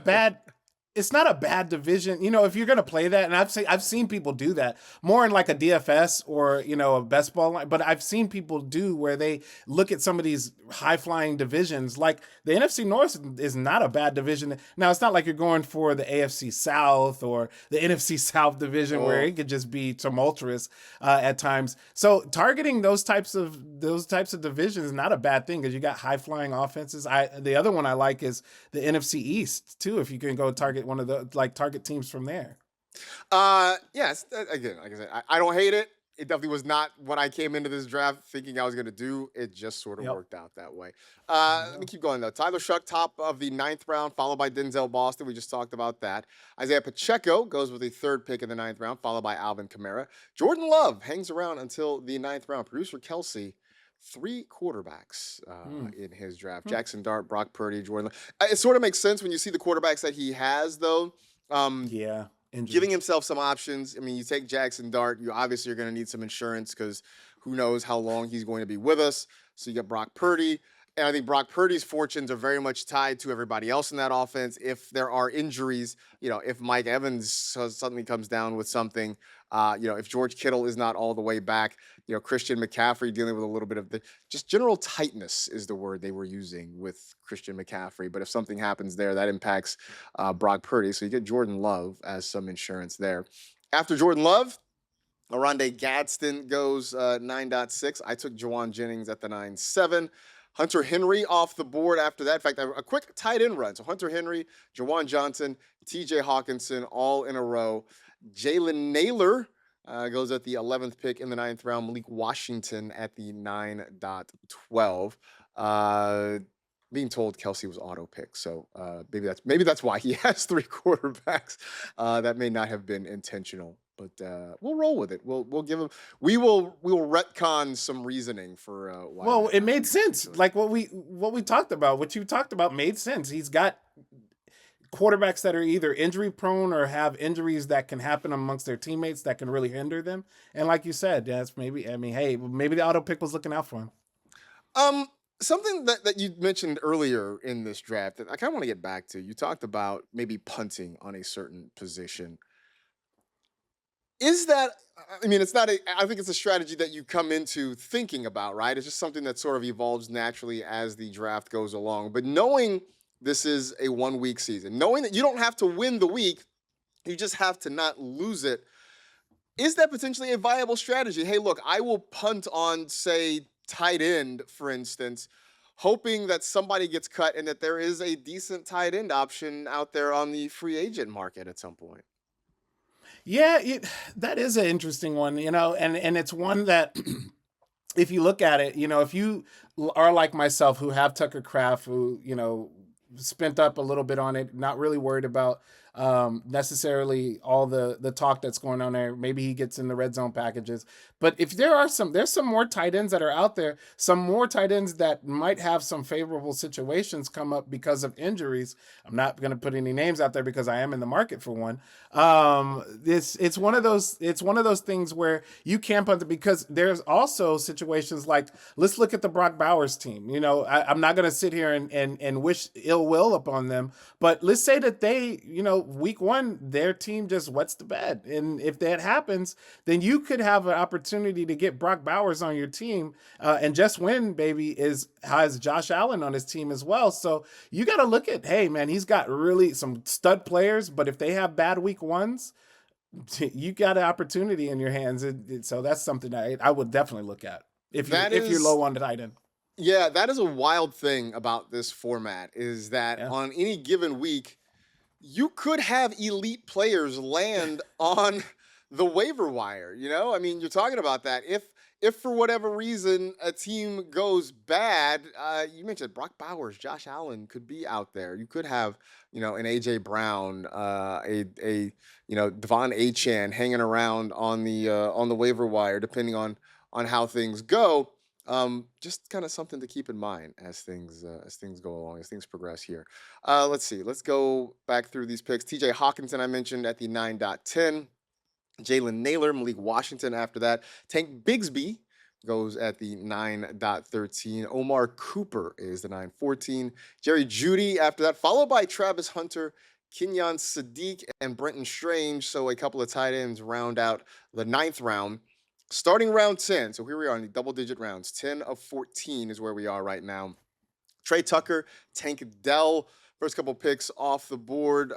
bad division. You know, if you're gonna play that, and I've seen people do that more in like a DFS or a best ball line, but I've seen people do where they look at some of these high flying divisions. Like the NFC North is not a bad division. Now it's not like you're going for the AFC South or the NFC South division where it could just be tumultuous at times. So targeting those types of divisions is not a bad thing because you got high flying offenses. The other one I like is the NFC East too. If you can go target one of the target teams from there. Yes. Again, like I said, I don't hate it. It definitely was not what I came into this draft thinking I was going to do. It just sort of worked out that way. Let me keep going though. Tyler Shuck, top of the 9th round, followed by Denzel Boston. We just talked about that. Isaiah Pacheco goes with the 3rd pick in the 9th round, followed by Alvin Kamara. Jordan Love hangs around until the 9th round. Producer Kelsey. 3 quarterbacks in his draft. Jackson Dart, Brock Purdy, Jordan Love. It sort of makes sense when you see the quarterbacks that he has, though. Giving himself some options. I mean, you take Jackson Dart, you obviously are going to need some insurance because who knows how long he's going to be with us. So you got Brock Purdy. And I think Brock Purdy's fortunes are very much tied to everybody else in that offense. If there are injuries, if Mike Evans suddenly comes down with something, if George Kittle is not all the way back, Christian McCaffrey dealing with a little bit of just general tightness is the word they were using with Christian McCaffrey. But if something happens there, that impacts Brock Purdy. So you get Jordan Love as some insurance there. After Jordan Love, Oronde Gadsden goes 9.6. I took Jawan Jennings at the 9.7. Hunter Henry off the board after that. In fact, a quick tight end run. So Hunter Henry, Jawan Johnson, TJ Hawkinson, all in a row. Jalen Naylor goes at the 11th pick in the 9th round. Malik Washington at the 9.12. Being told Kelsey was auto pick, so maybe that's why he has 3 quarterbacks. That may not have been intentional, but we'll roll with it. We'll give him. We will retcon some reasoning for why. Well, it made sense. Like what we talked about, what you talked about made sense. He's got quarterbacks that are either injury prone or have injuries that can happen amongst their teammates that can really hinder them. And like you said, maybe the auto pick was looking out for him. Something that you mentioned earlier in this draft that I kind of want to get back to. You talked about maybe punting on a certain position. Is that, I mean, it's not a, I think it's a strategy that you come into thinking about, right? It's just something that sort of evolves naturally as the draft goes along. But knowing this is a 1 week season, knowing that you don't have to win the week, you just have to not lose it. Is that potentially a viable strategy? Hey, look, I will punt on, say, tight end, for instance, hoping that somebody gets cut and that there is a decent tight end option out there on the free agent market at some point. Yeah, that is an interesting one, and it's one that if you look at it, if you are like myself who have Tucker Craft, who, spent up a little bit on it, not really worried about necessarily all the talk that's going on there. Maybe he gets in the red zone packages. But if there's some more tight ends that are out there, some more tight ends that might have some favorable situations come up because of injuries. I'm not going to put any names out there because I am in the market for one. It's one of those things where you can't punt it, because there's also situations like, let's look at the Brock Bowers team. I'm not going to sit here and wish ill will upon them, but let's say that they, week one, their team just wets the bed. And if that happens, then you could have an opportunity to get Brock Bowers on your team. And Just Win, baby, has Josh Allen on his team as well. So you got to look at, hey, man, he's got really some stud players, but if they have bad week ones, you got an opportunity in your hands. So that's something I would definitely look at if you're low on the tight end. Yeah, that is a wild thing about this format, is that Yeah. on any given week, you could have elite players land on the waiver wire. I mean, you're talking about that. If for whatever reason a team goes bad, you mentioned Brock Bowers, Josh Allen could be out there. You could have, an AJ Brown, Devon Achan hanging around on the waiver wire, depending on how things go. Just kind of something to keep in mind as things go along, as things progress here. Let's see. Let's go back through these picks. TJ Hawkinson, I mentioned at the 9.10. Jalen Naylor, Malik Washington after that. Tank Bigsby goes at the 9.13. Omar Cooper is the 9.14. Jerry Jeudy after that, followed by Travis Hunter, Kenyon Sadiq, and Brenton Strange. So a couple of tight ends round out the 9th round. Starting round 10, so here we are in the double-digit rounds. 10 of 14 is where we are right now. Trey Tucker, Tank Dell, first couple picks off the board.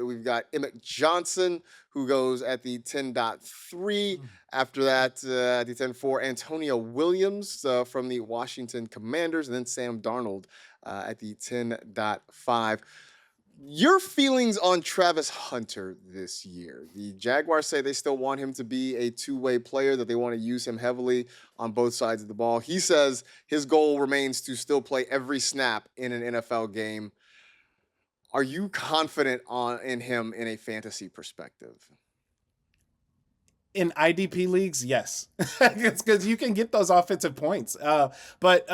We've got Emmett Johnson, who goes at the 10.3. After that, at the 10.4, Antonio Williams from the Washington Commanders, and then Sam Darnold at the 10.5. Your feelings on Travis Hunter this year? The Jaguars say they still want him to be a two-way player, that they want to use him heavily on both sides of the ball. He says his goal remains to still play every snap in an NFL game. Are you confident in him in a fantasy perspective? In IDP leagues, yes, because you can get those offensive points. But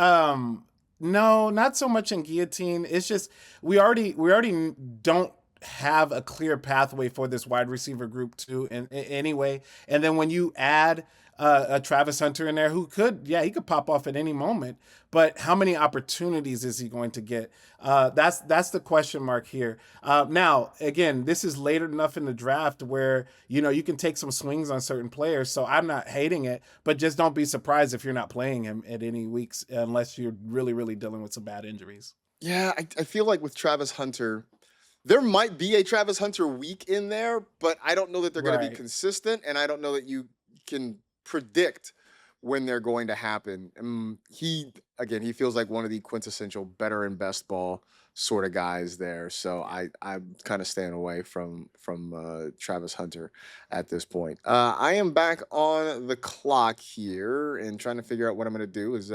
no, not so much in Guillotine. It's just we already don't have a clear pathway for this wide receiver group too. In anyway, and then when you add a Travis Hunter in there, who he could pop off at any moment. But how many opportunities is he going to get? That's the question mark here. Now, again, this is later enough in the draft where you can take some swings on certain players. So I'm not hating it, but just don't be surprised if you're not playing him at any weeks unless you're really, really dealing with some bad injuries. Yeah, I feel like with Travis Hunter, there might be a Travis Hunter week in there, but I don't know that they're going to be Right. consistent, and I don't know that you can predict when they're going to happen. He feels like one of the quintessential better and best ball sort of guys there. So I'm kind of staying away from Travis Hunter at this point. I am back on the clock here and trying to figure out what I'm going to do. Is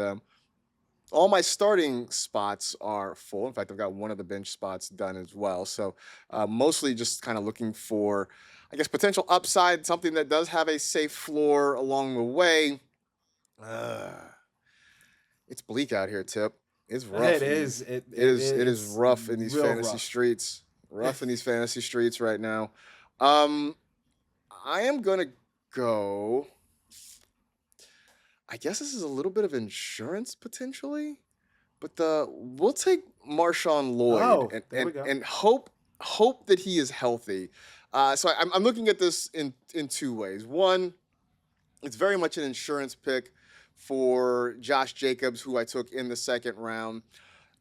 all my starting spots are full. In fact, I've got one of the bench spots done as well. So mostly just kind of looking for, I guess, potential upside, something that does have a safe floor along the way. It's bleak out here, Tip. It's rough. It is. It is It's rough in these real fantasy rough. streets. Rough in these fantasy streets right now. Um, I am gonna go. I guess this is a little bit of insurance potentially, but we'll take Marshawn Lloyd Oh, there we go. and hope that he is healthy. So I'm looking at this in two ways. One, it's very much an insurance pick for Josh Jacobs, who I took in the second round.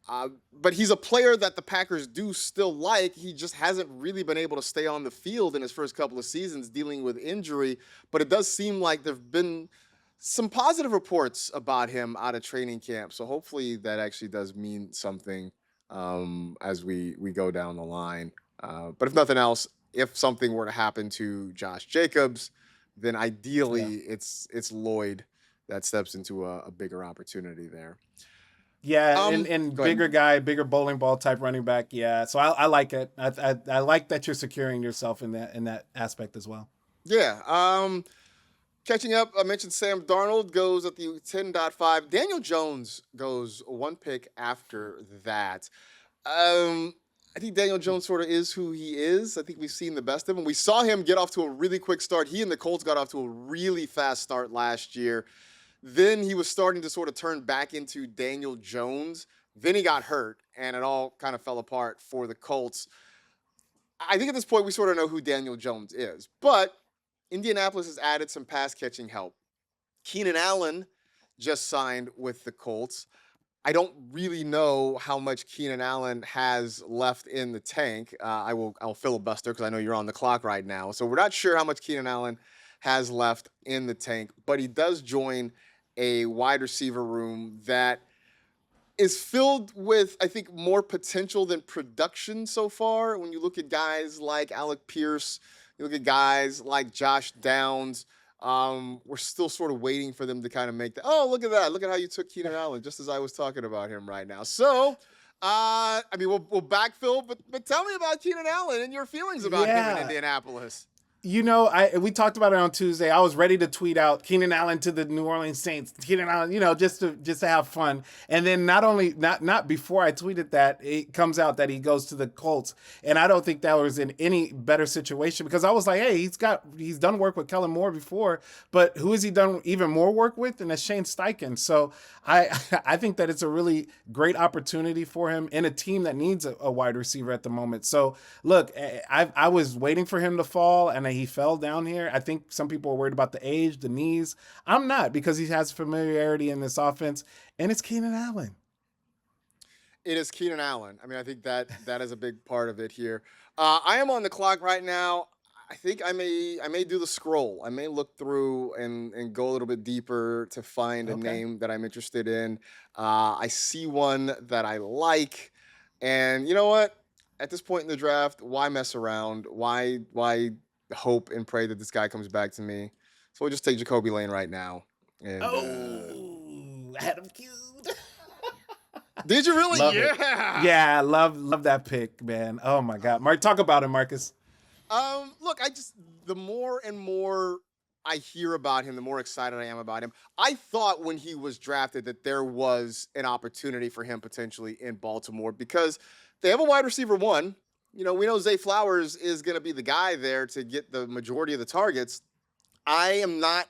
But he's a player that the Packers do still like. He just hasn't really been able to stay on the field in his first couple of seasons dealing with injury. But it does seem like there have been some positive reports about him out of training camp. So hopefully that actually does mean something as we go down the line. But if nothing else, if something were to happen to Josh Jacobs, then ideally it's Lloyd that steps into a bigger opportunity there. Yeah, and Go ahead. bigger guy, bigger bowling ball type running back. Yeah, so I like it. I like that you're securing yourself in that aspect as well. Yeah. Catching up, I mentioned Sam Darnold goes at the 10.5. Daniel Jones goes one pick after that. I think Daniel Jones sort of is who he is. I think we've seen the best of him. We saw him get off to a really quick start. He and the Colts got off to a really fast start last year. Then he was starting to sort of turn back into Daniel Jones. Then he got hurt, and it all kind of fell apart for the Colts. I think at this point we sort of know who Daniel Jones is. But Indianapolis has added some pass-catching help. Keenan Allen just signed with the Colts. I don't really know how much Keenan Allen has left in the tank. I'll filibuster because I know you're on the clock right now. So we're not sure how much Keenan Allen has left in the tank, but he does join a wide receiver room that is filled with, I think, more potential than production so far. When you look at guys like Alec Pierce, you look at guys like Josh Downs, we're still sort of waiting for them to kind of make that. Oh, look at that. Look at how you took Keenan Allen, just as I was talking about him right now. So, I mean, we'll backfill, but tell me about Keenan Allen and your feelings about him in Indianapolis. You know, we talked about it on Tuesday. I was ready to tweet out Keenan Allen to the New Orleans Saints. Keenan Allen, just to have fun. And then not before I tweeted that, it comes out that he goes to the Colts. And I don't think that was in any better situation because I was like, hey, he's done work with Kellen Moore before, but who has he done even more work with? And that's Shane Steichen. So I think that it's a really great opportunity for him in a team that needs a wide receiver at the moment. So look, I was waiting for him to fall, and he fell down here. I think some people are worried about the age, the knees. I'm not, because he has familiarity in this offense, and it's Keenan Allen. It is Keenan Allen. I mean, I think that is a big part of it here. I am on the clock right now. I think I may do the scroll. I may look through and go a little bit deeper to find a name that I'm interested in. I see one that I like, and you know what? At this point in the draft, why mess around? Why hope and pray that this guy comes back to me? So we'll just take Jacoby Lane right now. And, I had him queued. Did you really? Love it. Yeah, love that pick, man. Oh my God, Mark, talk about him, Marcus. Look, the more and more I hear about him, the more excited I am about him. I thought when he was drafted that there was an opportunity for him potentially in Baltimore because they have a wide receiver one. We know Zay Flowers is going to be the guy there to get the majority of the targets. I am not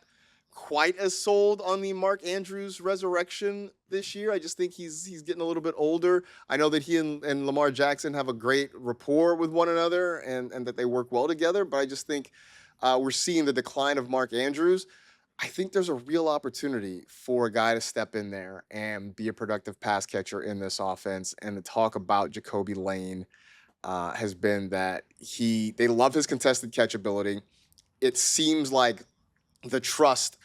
quite as sold on the Mark Andrews resurrection this year. I just think he's getting a little bit older. I know that he and Lamar Jackson have a great rapport with one another and that they work well together, but I just think we're seeing the decline of Mark Andrews. I think there's a real opportunity for a guy to step in there and be a productive pass catcher in this offense. And the talk about Jacoby Lane has been that they love his contested catch ability. It seems like the trust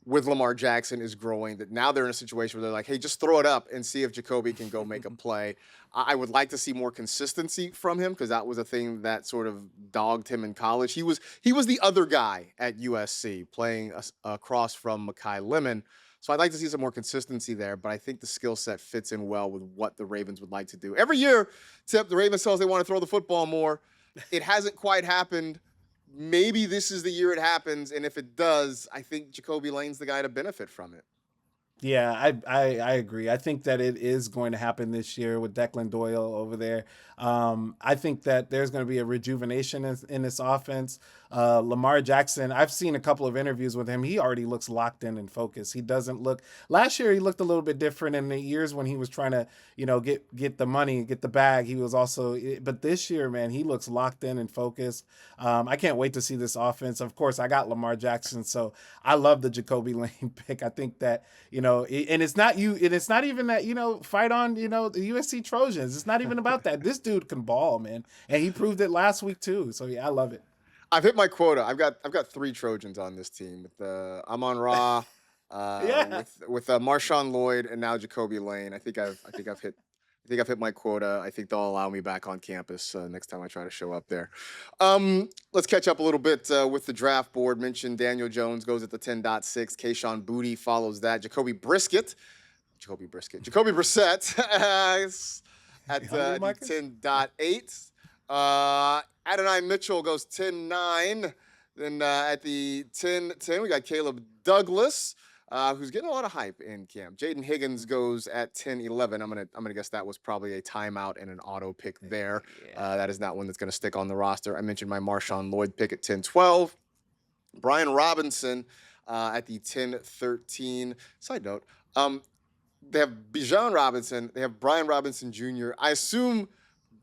with Lamar Jackson is growing, that now they're in a situation where they're like, hey, just throw it up and see if Jacoby can go make a play. I would like to see more consistency from him because that was a thing that sort of dogged him in college. He was the other guy at USC playing across from Mekhi Lemon. So I'd like to see some more consistency there, but I think the skill set fits in well with what the Ravens would like to do. Every year, Tip, the Ravens tell us they want to throw the football more. It hasn't quite happened. Maybe this is the year it happens, and if it does, I think Jacoby Lane's the guy to benefit from it. Yeah, I agree. I think that it is going to happen this year with Declan Doyle over there. I think that there's going to be a rejuvenation in this offense. Lamar Jackson, I've seen a couple of interviews with him. He already looks locked in and focused. He doesn't look. Last year he looked a little bit different in the years when he was trying to, get the money, get the bag. He was also, but this year, man, he looks locked in and focused. I can't wait to see this offense. Of course, I got Lamar Jackson, so I love the Jacoby Lane pick. I think that and it's not you, and it's not even that fight on the USC Trojans. It's not even about that. This dude can ball, man, and he proved it last week too. So yeah, I love it. I've hit my quota. I've got 3 Trojans on this team with Amon Ra, Yeah. with Marshawn Lloyd, and now Jacoby Lane. I think I've hit my quota. I think they'll allow me back on campus next time I try to show up there. Let's catch up a little bit with the draft board. Mentioned Daniel Jones goes at the 10.6. Kayshon Boutte follows that. Jacoby Brissett is at the Marcus? 10.8. Adonai Mitchell goes 10.9. Then at the 10.10, we got Caleb Douglas, who's getting a lot of hype in camp. Jayden Higgins goes at 10.11. I'm gonna guess that was probably a timeout and an auto pick there. Yeah. That is not one that's gonna stick on the roster. I mentioned my Marshawn Lloyd pick at 10.12. Brian Robinson at the 10.13. Side note, they have Bijan Robinson. They have Brian Robinson Jr. I assume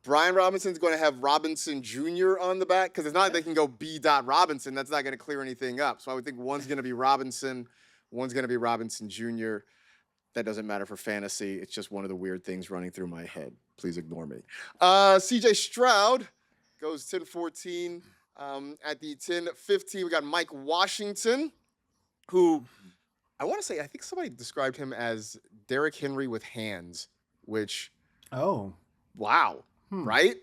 Brian Robinson's going to have Robinson Jr. on the back because it's not like they can go B. Robinson. That's not going to clear anything up. So I would think one's going to be Robinson, one's going to be Robinson Jr. That doesn't matter for fantasy. It's just one of the weird things running through my head. Please ignore me. CJ Stroud goes 10.14. At the 10.15, we got Mike Washington, who I want to say, I think somebody described him as Derrick Henry with hands, which, Oh. wow, right?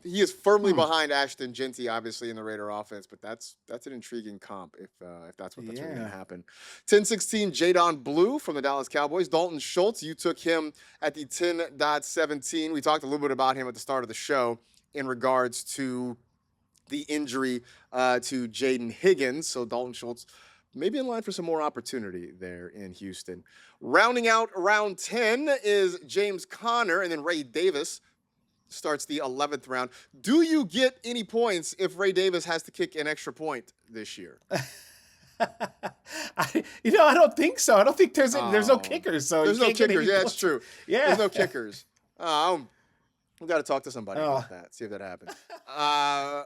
He is firmly behind Ashton Genty, obviously, in the Raider offense, but that's an intriguing comp if that's what that's really going to happen. 10.16, Jadon Blue from the Dallas Cowboys. Dalton Schultz, you took him at the 10.17. We talked a little bit about him at the start of the show in regards to the injury to Jayden Higgins. So Dalton Schultz maybe in line for some more opportunity there in Houston. Rounding out round 10 is James Conner, and then Ray Davis starts the 11th round. Do you get any points if Ray Davis has to kick an extra point this year? I don't think so. I don't think there's no kickers. So there's no kickers. Yeah, it's true. Yeah, there's no kickers. We got to talk to somebody about that. See if that happens.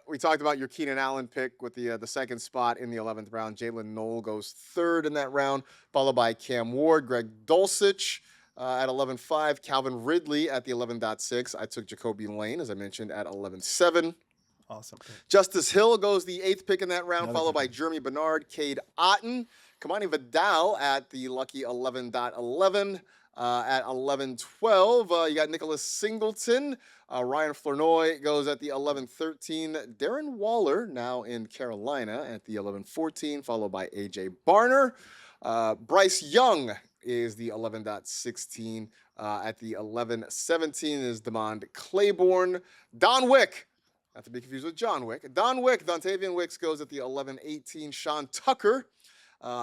We talked about your Keenan Allen pick with the second spot in the 11th round. Jalen Knoll goes third in that round, followed by Cam Ward, Greg Dulcich at 11.5, Calvin Ridley at the 11.6. I took Jacoby Lane, as I mentioned, at 11.7. Awesome. Justice Hill goes the 8th pick in that round, followed by Jeremy Bernard, Cade Otton, Kamani Vidal at the lucky 11.11. At 11.12, you got Nicholas Singleton. Ryan Flournoy goes at the 11.13. Darren Waller, now in Carolina, at the 11.14, followed by A.J. Barner. Bryce Young is the 11.16. At the 11.17 is Demond Claiborne. Don Wick, not to be confused with John Wick. Dontavian Wicks goes at the 11.18. Sean Tucker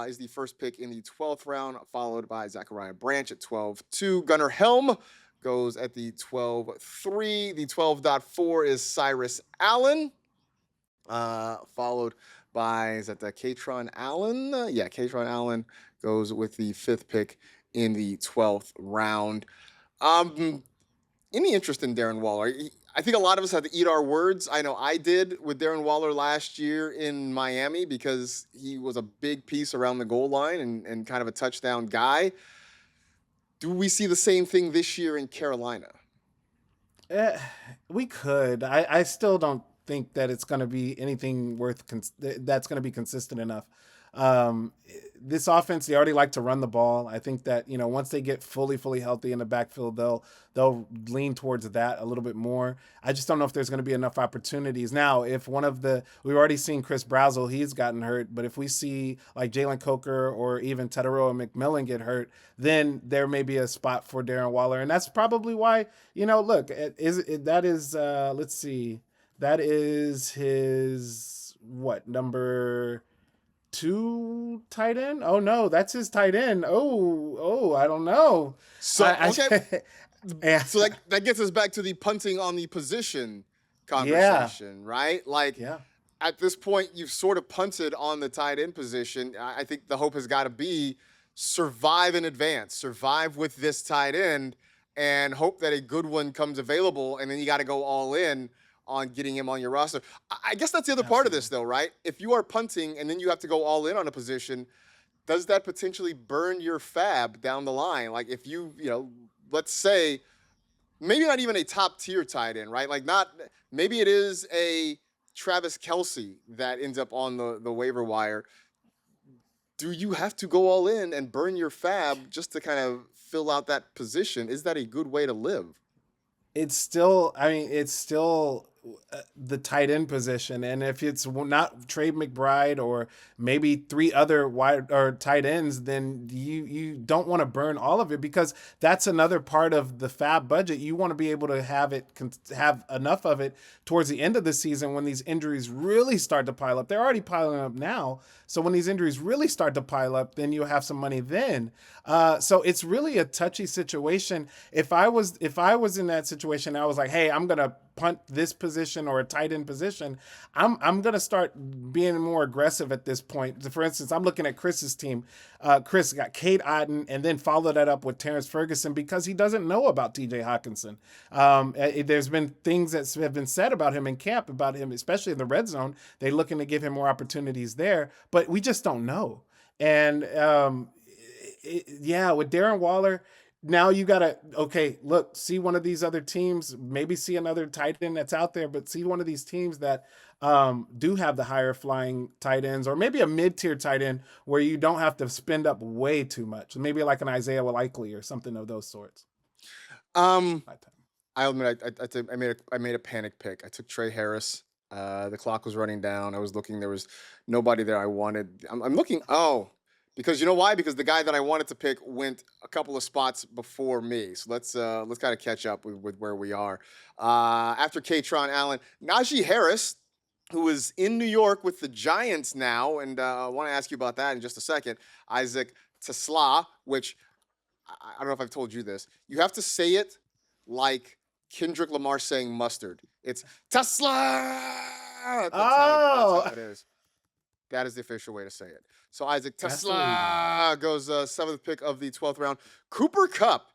is the first pick in the 12th round, followed by Zachariah Branch at 12.2. Gunnar Helm goes at the 12.3. The 12.4 is Cyrus Allen, followed by, is that the Katron Allen? Katron Allen goes with the 5th pick in the 12th round. Any interest in Darren Waller? I think a lot of us had to eat our words. I know I did with Darren Waller last year in Miami because he was a big piece around the goal line and kind of a touchdown guy. Do we see the same thing this year in Carolina? We could. I still don't think that it's going to be anything that's going to be consistent enough. This offense, they already like to run the ball. I think that, once they get fully healthy in the backfield, they'll lean towards that a little bit more. I just don't know if there's going to be enough opportunities. Now, if we've already seen Chris Brazzell, he's gotten hurt, but if we see like Jalen Coker or even Tetaroa McMillan get hurt, then there may be a spot for Darren Waller. And that's probably why, look, let's see, that is his, number two tight end. Oh no, that's his tight end. I don't know. So okay, I yeah, so that gets us back to the punting on the position yeah, conversation, right? Like yeah. at this point, you've sort of punted on the tight end position. I think the hope has got to be survive in advance, survive with this tight end, and hope that a good one comes available. And then you got to go all in on getting him on your roster. I guess that's the other part of this, Absolutely. though, right? If you are punting and then you have to go all in on a position, does that potentially burn your fab down the line? Like if let's say maybe not even a top tier tight end, right? Like not maybe it is a Travis Kelsey that ends up on the waiver wire. Do you have to go all in and burn your fab just to kind of fill out that position? Is that a good way to live? It's still, I mean, it's still the tight end position, and if it's not Trey McBride or maybe three other wide or tight ends, then you don't want to burn all of it, because that's another part of the fab budget. You want to be able to have enough of it towards the end of the season when these injuries really start to pile up. They're already piling up now, so when these injuries really start to pile up, then you'll have some money then. So it's really a touchy situation. If I was in that situation, I was like, hey, I'm gonna punt this position or a tight end position. I'm gonna start being more aggressive at this point. For instance, I'm looking at Chris's team. Chris got Cade Otton and then followed that up with Terrence Ferguson because he doesn't know about T.J. Hawkinson. There's been things that have been said about him in camp, about him, especially in the red zone. They're looking to give him more opportunities there, but we just don't know. And yeah, with Darren Waller, now you gotta, okay, look, see one of these other teams, maybe see another tight end that's out there, but see one of these teams that do have the higher flying tight ends, or maybe a mid-tier tight end where you don't have to spend up way too much, maybe like an Isaiah Likely or something of those sorts. Um, My time. I admit I made a panic pick. I took Trey Harris. The clock was running down. I was looking. There was nobody there I wanted. I'm looking. Oh, because you know why? Because the guy that I wanted to pick went a couple of spots before me. So let's kind of catch up with where we are. After Katron Allen, Najee Harris, who is in New York with the Giants now, and I want to ask you about that in just a second. Isaac Tesla, which I don't know if I've told you this. You have to say it like Kendrick Lamar saying mustard. It's Tesla. That's how Oh, it is. That is the official way to say it. So Isaac that's the way you do it. Tesla goes seventh pick of the 12th round. Cooper Cup.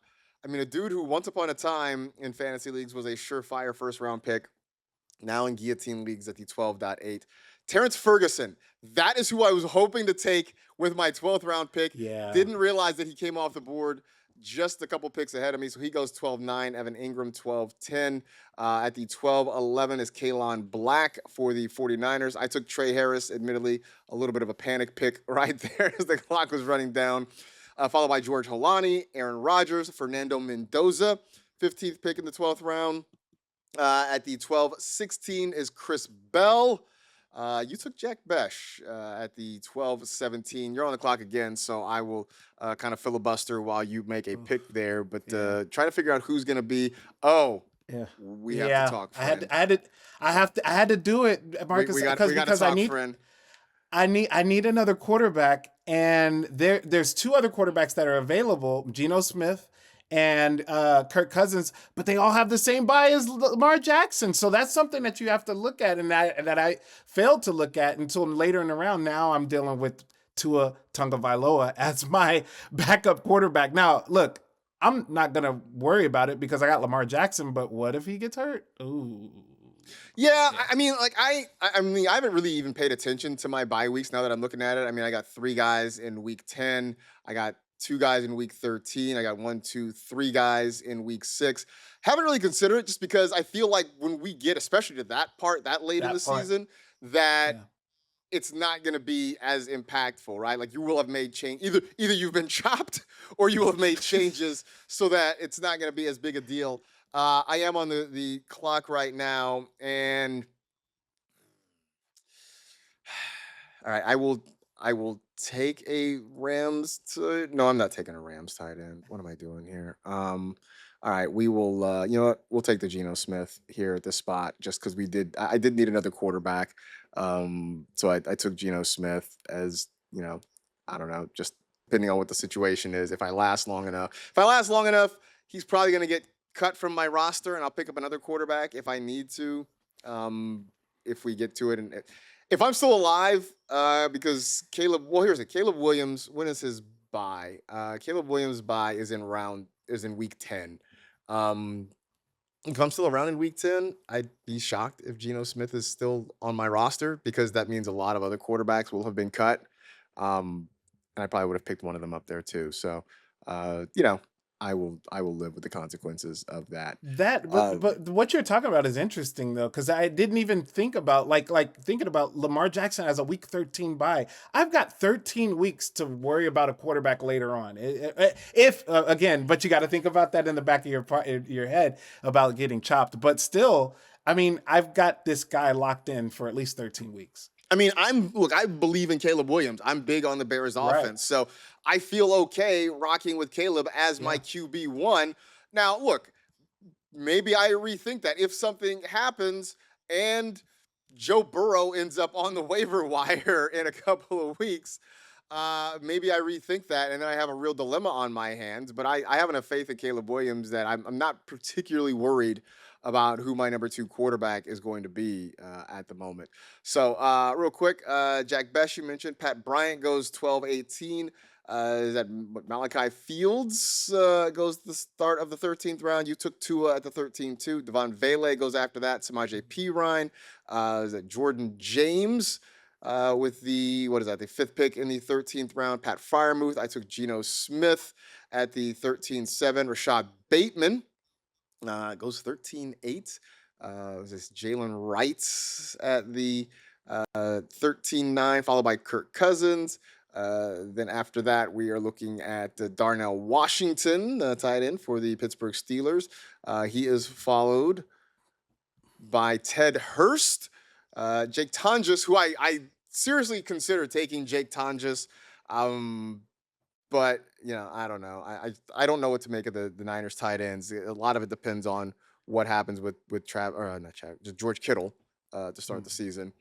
I mean, a dude who once upon a time in fantasy leagues was a surefire first round pick. Now in Guillotine Leagues at the 12.8. Terrence Ferguson. That is who I was hoping to take with my 12th round pick. Yeah. Didn't realize that he came off the board just a couple picks ahead of me. So he goes 12.9. Evan Ingram 12.10. At the 12.11 is Kalon Black for the 49ers. I took Trey Harris, admittedly, a little bit of a panic pick right there as the clock was running down. Followed by George Holani, Aaron Rodgers, Fernando Mendoza, 15th pick in the 12th round. At the 12.16 is Chris Bell. You took Jack Besh at the 12.17. You're on the clock again, so I will kind of filibuster while you make a pick there. But Yeah. try to figure out who's going to be. Oh, Yeah. we have to Yeah. talk, I had friend. to, I had to, I had to do it, We, Marcus, we got we got to because I talk, need, friend. I need another quarterback, and there's two other quarterbacks that are available: Geno Smith and Kirk Cousins, but they all have the same buy as Lamar Jackson. So that's something that you have to look at, and that I failed to look at until later in the round. Now I'm dealing with Tua Tagovailoa as my backup quarterback. Now, look, I'm not gonna worry about it because I got Lamar Jackson. But what if he gets hurt? Ooh, Yeah, yeah. I mean, like I mean, I haven't really even paid attention to my bye weeks now that I'm looking at it. I mean, I got three guys in week 10. I got two guys in week 13. I got one, two, three guys in week 6. Haven't really considered it just because I feel like when we get, especially to that part that late in the That part, season, that yeah. it's not going to be as impactful, right? Like you will have made change. Either you've been chopped or you will have made changes so that it's not going to be as big a deal. I am on the clock right now, and all right, I will take a Rams to no, I'm not taking a Rams tight end. What am I doing here? All right, we will. You know what? We'll take the Geno Smith here at this spot, just because we did. I did need another quarterback, so I took Geno Smith as I don't know, just depending on what the situation is. If I last long enough, he's probably going to get cut from my roster, and I'll pick up another quarterback if I need to. Um, if we get to it, and if I'm still alive, because Caleb. Well, here's it. Caleb Williams. When is his bye? Caleb Williams' bye is in week 10. Um, if I'm still around in week 10, I'd be shocked if Geno Smith is still on my roster because that means a lot of other quarterbacks will have been cut. Um, and I probably would have picked one of them up there too. So, you know, I will live with the consequences of that. That, Uh, but what you're talking about is interesting though, because I didn't even think about like thinking about Lamar Jackson as a week 13 bye. I've got 13 weeks to worry about a quarterback later on. If again, but you got to think about that in the back of your head about getting chopped. But still, I mean, I've got this guy locked in for at least 13 weeks. I mean, I believe in Caleb Williams. I'm big on the Bears Right. offense. So I feel okay rocking with Caleb as my Yeah. QB1. Now, look, maybe I rethink that if something happens and Joe Burrow ends up on the waiver wire in a couple of weeks. Maybe I rethink that, and then I have a real dilemma on my hands. But I have enough faith in Caleb Williams that I'm not particularly worried about who my number two quarterback is going to be at the moment. So, real quick, Jack Best, you mentioned Pat Bryant goes 12-18. Is that Malachi Fields goes to the start of the 13th round? You took Tua at the 13th too. Devon Vele goes after that. Samaje Perine. Is that Jordan James with the, what is that, the fifth pick in the 13th round? Pat Fryermuth. I took Geno Smith at the 13-7. Rashad Bateman goes 13-8. Was this Jalen Wright at the 13-9, followed by Kirk Cousins. Then after that, we are looking at Darnell Washington, tight end for the Pittsburgh Steelers. He is followed by Ted Hurst, Jake Tonjes, who I seriously consider taking Jake Tonjes. But I don't know. I don't know what to make of the Niners tight ends. A lot of it depends on what happens with just George Kittle to start the season.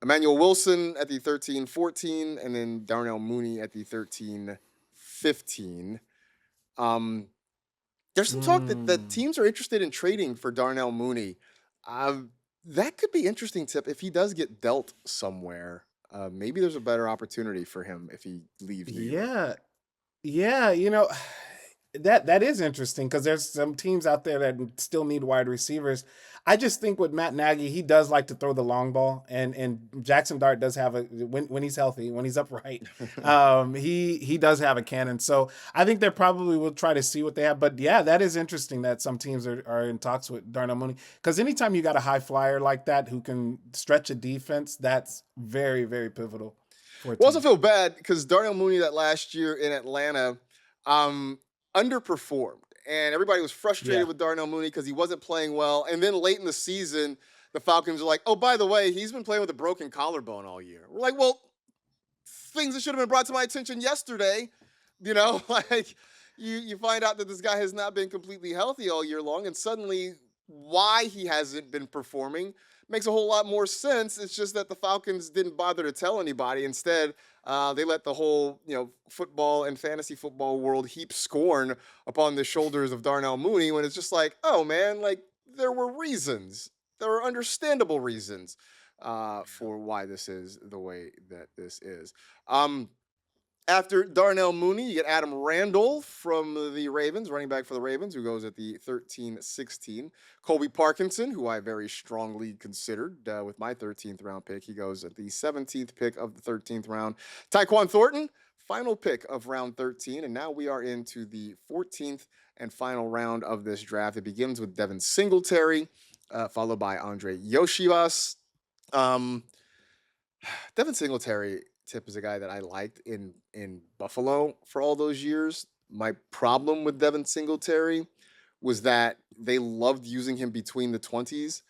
Emmanuel Wilson at the 13-14, and then Darnell Mooney at the 13-15. There's some talk that teams are interested in trading for Darnell Mooney. That could be interesting, Tip, if he does get dealt somewhere. Maybe there's a better opportunity for him if he leaves New York. Yeah, that is interesting because there's some teams out there that still need wide receivers. I just think with Matt Nagy, he does like to throw the long ball, and Jackson Dart does have when he's healthy, when he's upright, he does have a cannon. So I think they probably will try to see what they have. But yeah, that is interesting that some teams are in talks with Darnell Mooney, because anytime you got a high flyer like that who can stretch a defense, that's very, very pivotal for a Well, I also team. feel bad because Darnell Mooney that last year in Atlanta underperformed, and everybody was Yeah. frustrated with Darnell Mooney because he wasn't playing well. And then late in the season, the Falcons are like, "Oh, by the way, he's been playing with a broken collarbone all year." We're like, "Well, things that should have been brought to my attention yesterday." Like you find out that this guy has not been completely healthy all year long, and suddenly why he hasn't been performing makes a whole lot more sense. It's just that the Falcons didn't bother to tell anybody. Instead, they let the whole football and fantasy football world heap scorn upon the shoulders of Darnell Mooney, when it's just like, oh man, like there were reasons, there were understandable reasons for why this is the way that this is. After Darnell Mooney, you get Adam Randall from the Ravens, running back for the Ravens, who goes at the 13-16. Colby Parkinson, who I very strongly considered with my 13th round pick. He goes at the 17th pick of the 13th round. Tyquan Thornton, final pick of round 13. And now we are into the 14th and final round of this draft. It begins with Devin Singletary, followed by Andre Yoshibas. Devin Singletary, Tip, is a guy that I liked in Buffalo for all those years. My problem with Devin Singletary was that they loved using him between the 20s,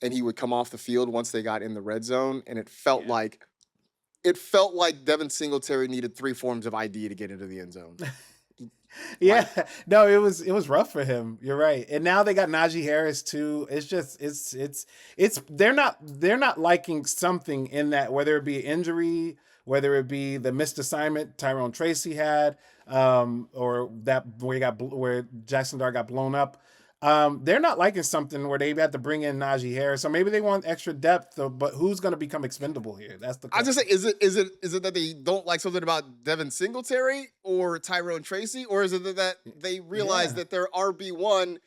and he would come off the field once they got in the red zone, and Yeah. it felt like Devin Singletary needed three forms of ID to get into the end zone. Yeah, no, it was rough for him. You're right. And now they got Najee Harris too. It's just it's they're not liking something in that, whether it be injury, whether it be the missed assignment Tyrone Tracy had, or that where Jackson Dart got blown up. They're not liking something where they had to bring in Najee Harris. So maybe they want extra depth, but who's going to become expendable here? That's the I just question. say, is it that they don't like something about Devin Singletary or Tyrone Tracy, or is it that they realize Yeah. that their RB1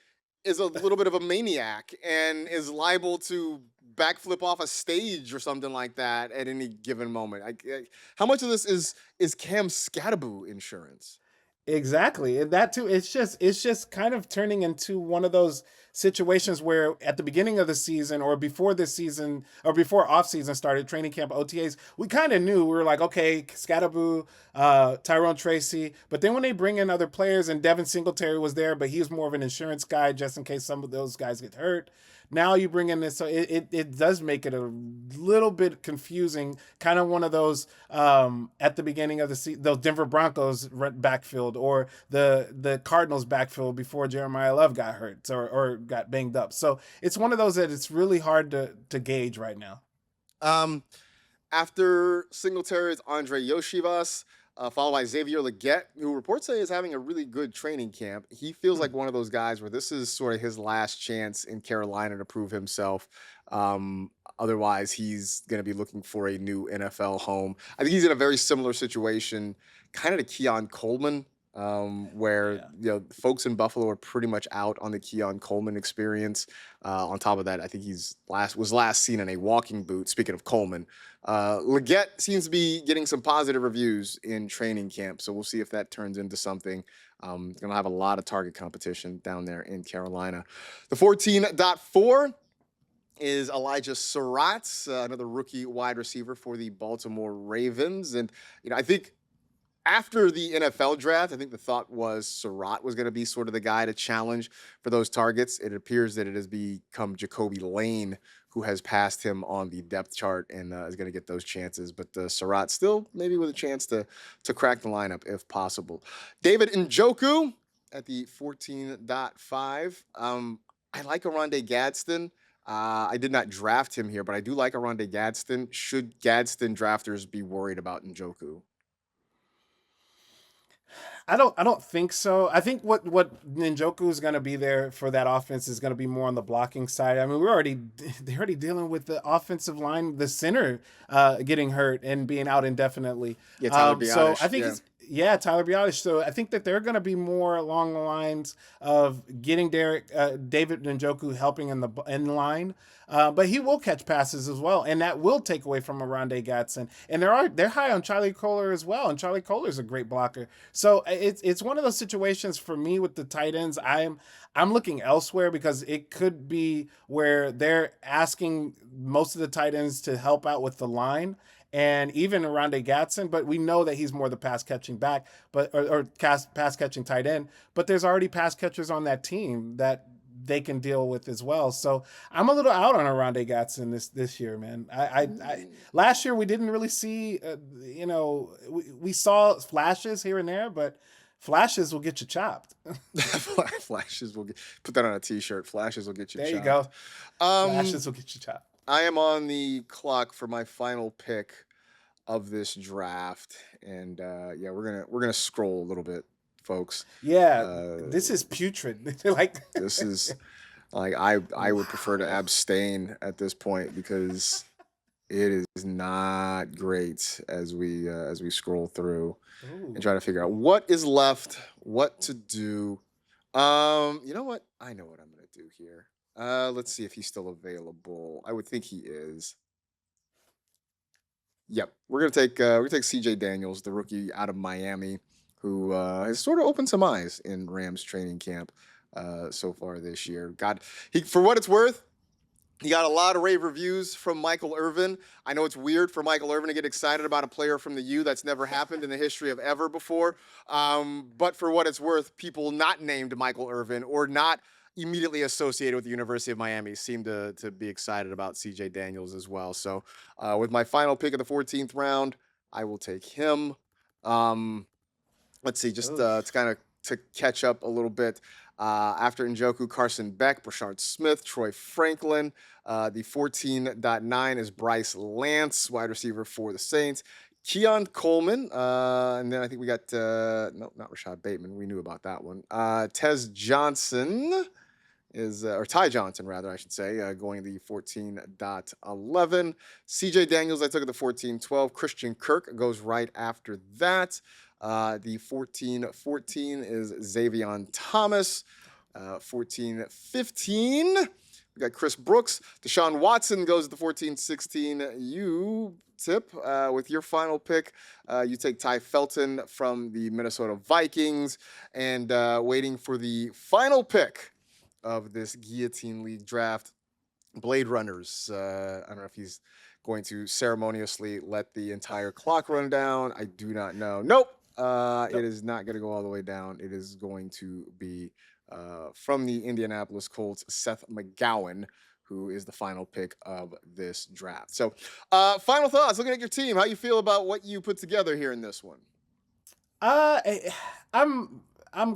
is a little bit of a maniac and is liable to backflip off a stage or something like that at any given moment? How much of this is Cam Scattaboo insurance? Exactly. And that too, it's just kind of turning into one of those situations where at the beginning of the season or before this season or before off season started, training camp, OTAs, we kind of knew. We were like, okay, Scattaboo, Tyrone Tracy. But then when they bring in other players, and Devin Singletary was there, but he was more of an insurance guy just in case some of those guys get hurt. Now you bring in this, so it does make it a little bit confusing. Kind of one of those, at the beginning of the season, those Denver Broncos backfield, or the Cardinals backfield before Jeremiah Love got hurt or got banged up. So it's one of those that it's really hard to gauge right now. Um, After Singletary is Andre Yoshivas, followed by Xavier Leggett, who reports say is having a really good training camp. He feels like one of those guys where this is sort of his last chance in Carolina to prove himself. Otherwise, he's going to be looking for a new NFL home. I think he's in a very similar situation, kind of to Keon Coleman, where Yeah. folks in Buffalo are pretty much out on the Keon Coleman experience. On top of that, I think he's last seen in a walking boot. Speaking of Coleman, Leggett seems to be getting some positive reviews in training camp, so we'll see if that turns into something. Going to have a lot of target competition down there in Carolina. The 14.4 is Elijah Surratt, another rookie wide receiver for the Baltimore Ravens, and I think after the NFL draft, I think the thought was Surratt was going to be sort of the guy to challenge for those targets. It appears that it has become Jacoby Lane who has passed him on the depth chart and is going to get those chances. But Surratt still maybe with a chance to crack the lineup if possible. David Njoku at the 14.5. I like Aronde Gadsden. I did not draft him here, but I do like Aronde Gadsden. Should Gadsden drafters be worried about Njoku? I don't think so. I think what Ninjoku is going to be there for that offense is going to be more on the blocking side. I mean, they're already dealing with the offensive line, the center getting hurt and being out indefinitely. Yeah, Tyler So I Biadasz. think Yeah. it's yeah, Tyler Biadasz. So I think that they're going to be more along the lines of getting David Njoku helping in the line. But he will catch passes as well, and that will take away from Aronde Gatson. And they're high on Charlie Kohler as well, and Charlie Kohler is a great blocker. So it's one of those situations for me with the tight ends. I'm looking elsewhere because it could be where they're asking most of the tight ends to help out with the line. And even Aronde Gatson, but we know that he's more the pass catching back, or pass catching tight end. But there's already pass catchers on that team that they can deal with as well. So I'm a little out on Aronde Gatson this year, man. I last year we didn't really see, we saw flashes here and there, but flashes will get you chopped. Flashes will put that on a t-shirt. Flashes will get you There you chopped. go. Um, Flashes will get you chopped. I am on the clock for my final pick of this draft, and yeah, we're gonna scroll a little bit, folks. Yeah, Uh, this is putrid. Like, this is like I would prefer to abstain at this point because it is not great as we scroll through and ooh, try to figure out what is left, what to do. You know what? I know what I'm gonna do here. Let's see if he's still available. I would think he is. Yep, we're gonna take C.J. Daniels, the rookie out of Miami, who has sort of opened some eyes in Rams training camp so far this year. For what it's worth, he got a lot of rave reviews from Michael Irvin. I know it's weird for Michael Irvin to get excited about a player from the U. That's never happened in the history of ever before. But for what it's worth, people not named Michael Irvin or not immediately associated with the University of Miami seem to be excited about CJ Daniels as well. So with my final pick of the 14th round, I will take him. Um, let's see, just oof. to kind of to catch up a little bit. After Njoku, Carson Beck, Brashard Smith, Troy Franklin. The 14.9 is Bryce Lance, wide receiver for the Saints. Keon Coleman, and then I think we got, no, not Rashad Bateman. We knew about that one. Tez Johnson or Ty Johnson, rather, I should say, going the 14.11. CJ Daniels, I took at the 14.12. Christian Kirk goes right after that. The 14.14 is Xavion Thomas. 14.15, we got Chris Brooks. Deshaun Watson goes to the 14.16. You, Tip, with your final pick, you take Ty Felton from the Minnesota Vikings. And waiting for the final pick of this Guillotine League draft, Blade Runners. I don't know if he's going to ceremoniously let the entire clock run down. I do not know. Nope. It is not going to go all the way down. It is going to be from the Indianapolis Colts, Seth McGowan, who is the final pick of this draft. So, final thoughts. Looking at your team, how you feel about what you put together here in this one? I'm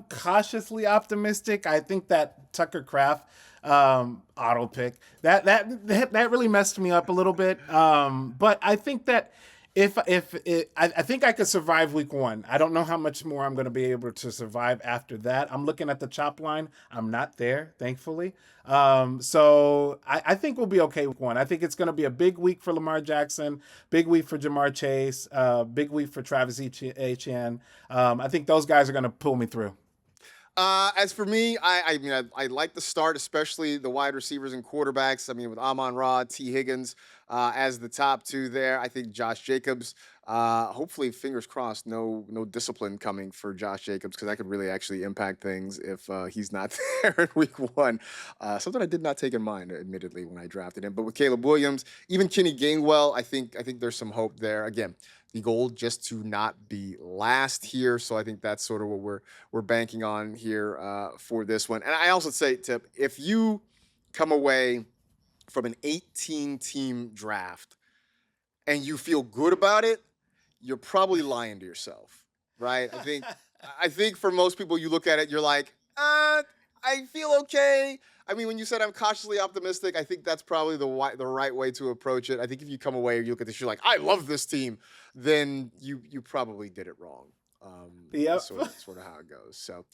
cautiously optimistic. I think that Tucker Kraft auto pick that really messed me up a little bit. But I think that I think I could survive week 1. I don't know how much more I'm going to be able to survive after that. I'm looking at the chop line. I'm not there, thankfully. So I think we'll be okay with 1. I think it's going to be a big week for Lamar Jackson, big week for Jamar Chase, big week for Travis Etienne. I think those guys are going to pull me through. As for me, I mean, I like the start, especially the wide receivers and quarterbacks. I mean, with Amon-Ra, T. Higgins as the top 2 there. I think Josh Jacobs, hopefully, fingers crossed, no discipline coming for Josh Jacobs, because that could really actually impact things if he's not there in week 1. Something I did not take in mind, admittedly, when I drafted him. But with Caleb Williams, even Kenny Gainwell, I think there's some hope there. Again, the goal just to not be last here. So I think that's sort of what we're banking on here for this one. And I also say, Tip, if you come away from an 18-team draft and you feel good about it, you're probably lying to yourself, right? I think for most people, you look at it, you're like, I feel okay. I mean, when you said I'm cautiously optimistic, I think that's probably the right way to approach it. I think if you come away and you look at this, you're like, I love this team, then you probably did it wrong. Yep. Sort of how it goes. So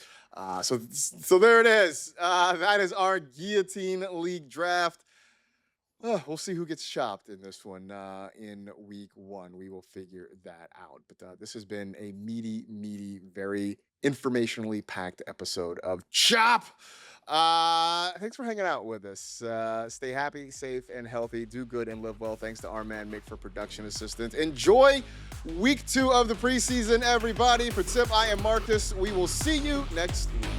there it is. That is our Guillotine League draft. We'll see who gets chopped in this one in week 1. We will figure that out. But this has been a meaty, very informationally packed episode of Chop. Thanks for hanging out with us. Stay happy, safe, and healthy. Do good and live well. Thanks to our man Mick for production assistance. Enjoy week 2 of the preseason, everybody. For Tip, I am Marcus. We will see you next week.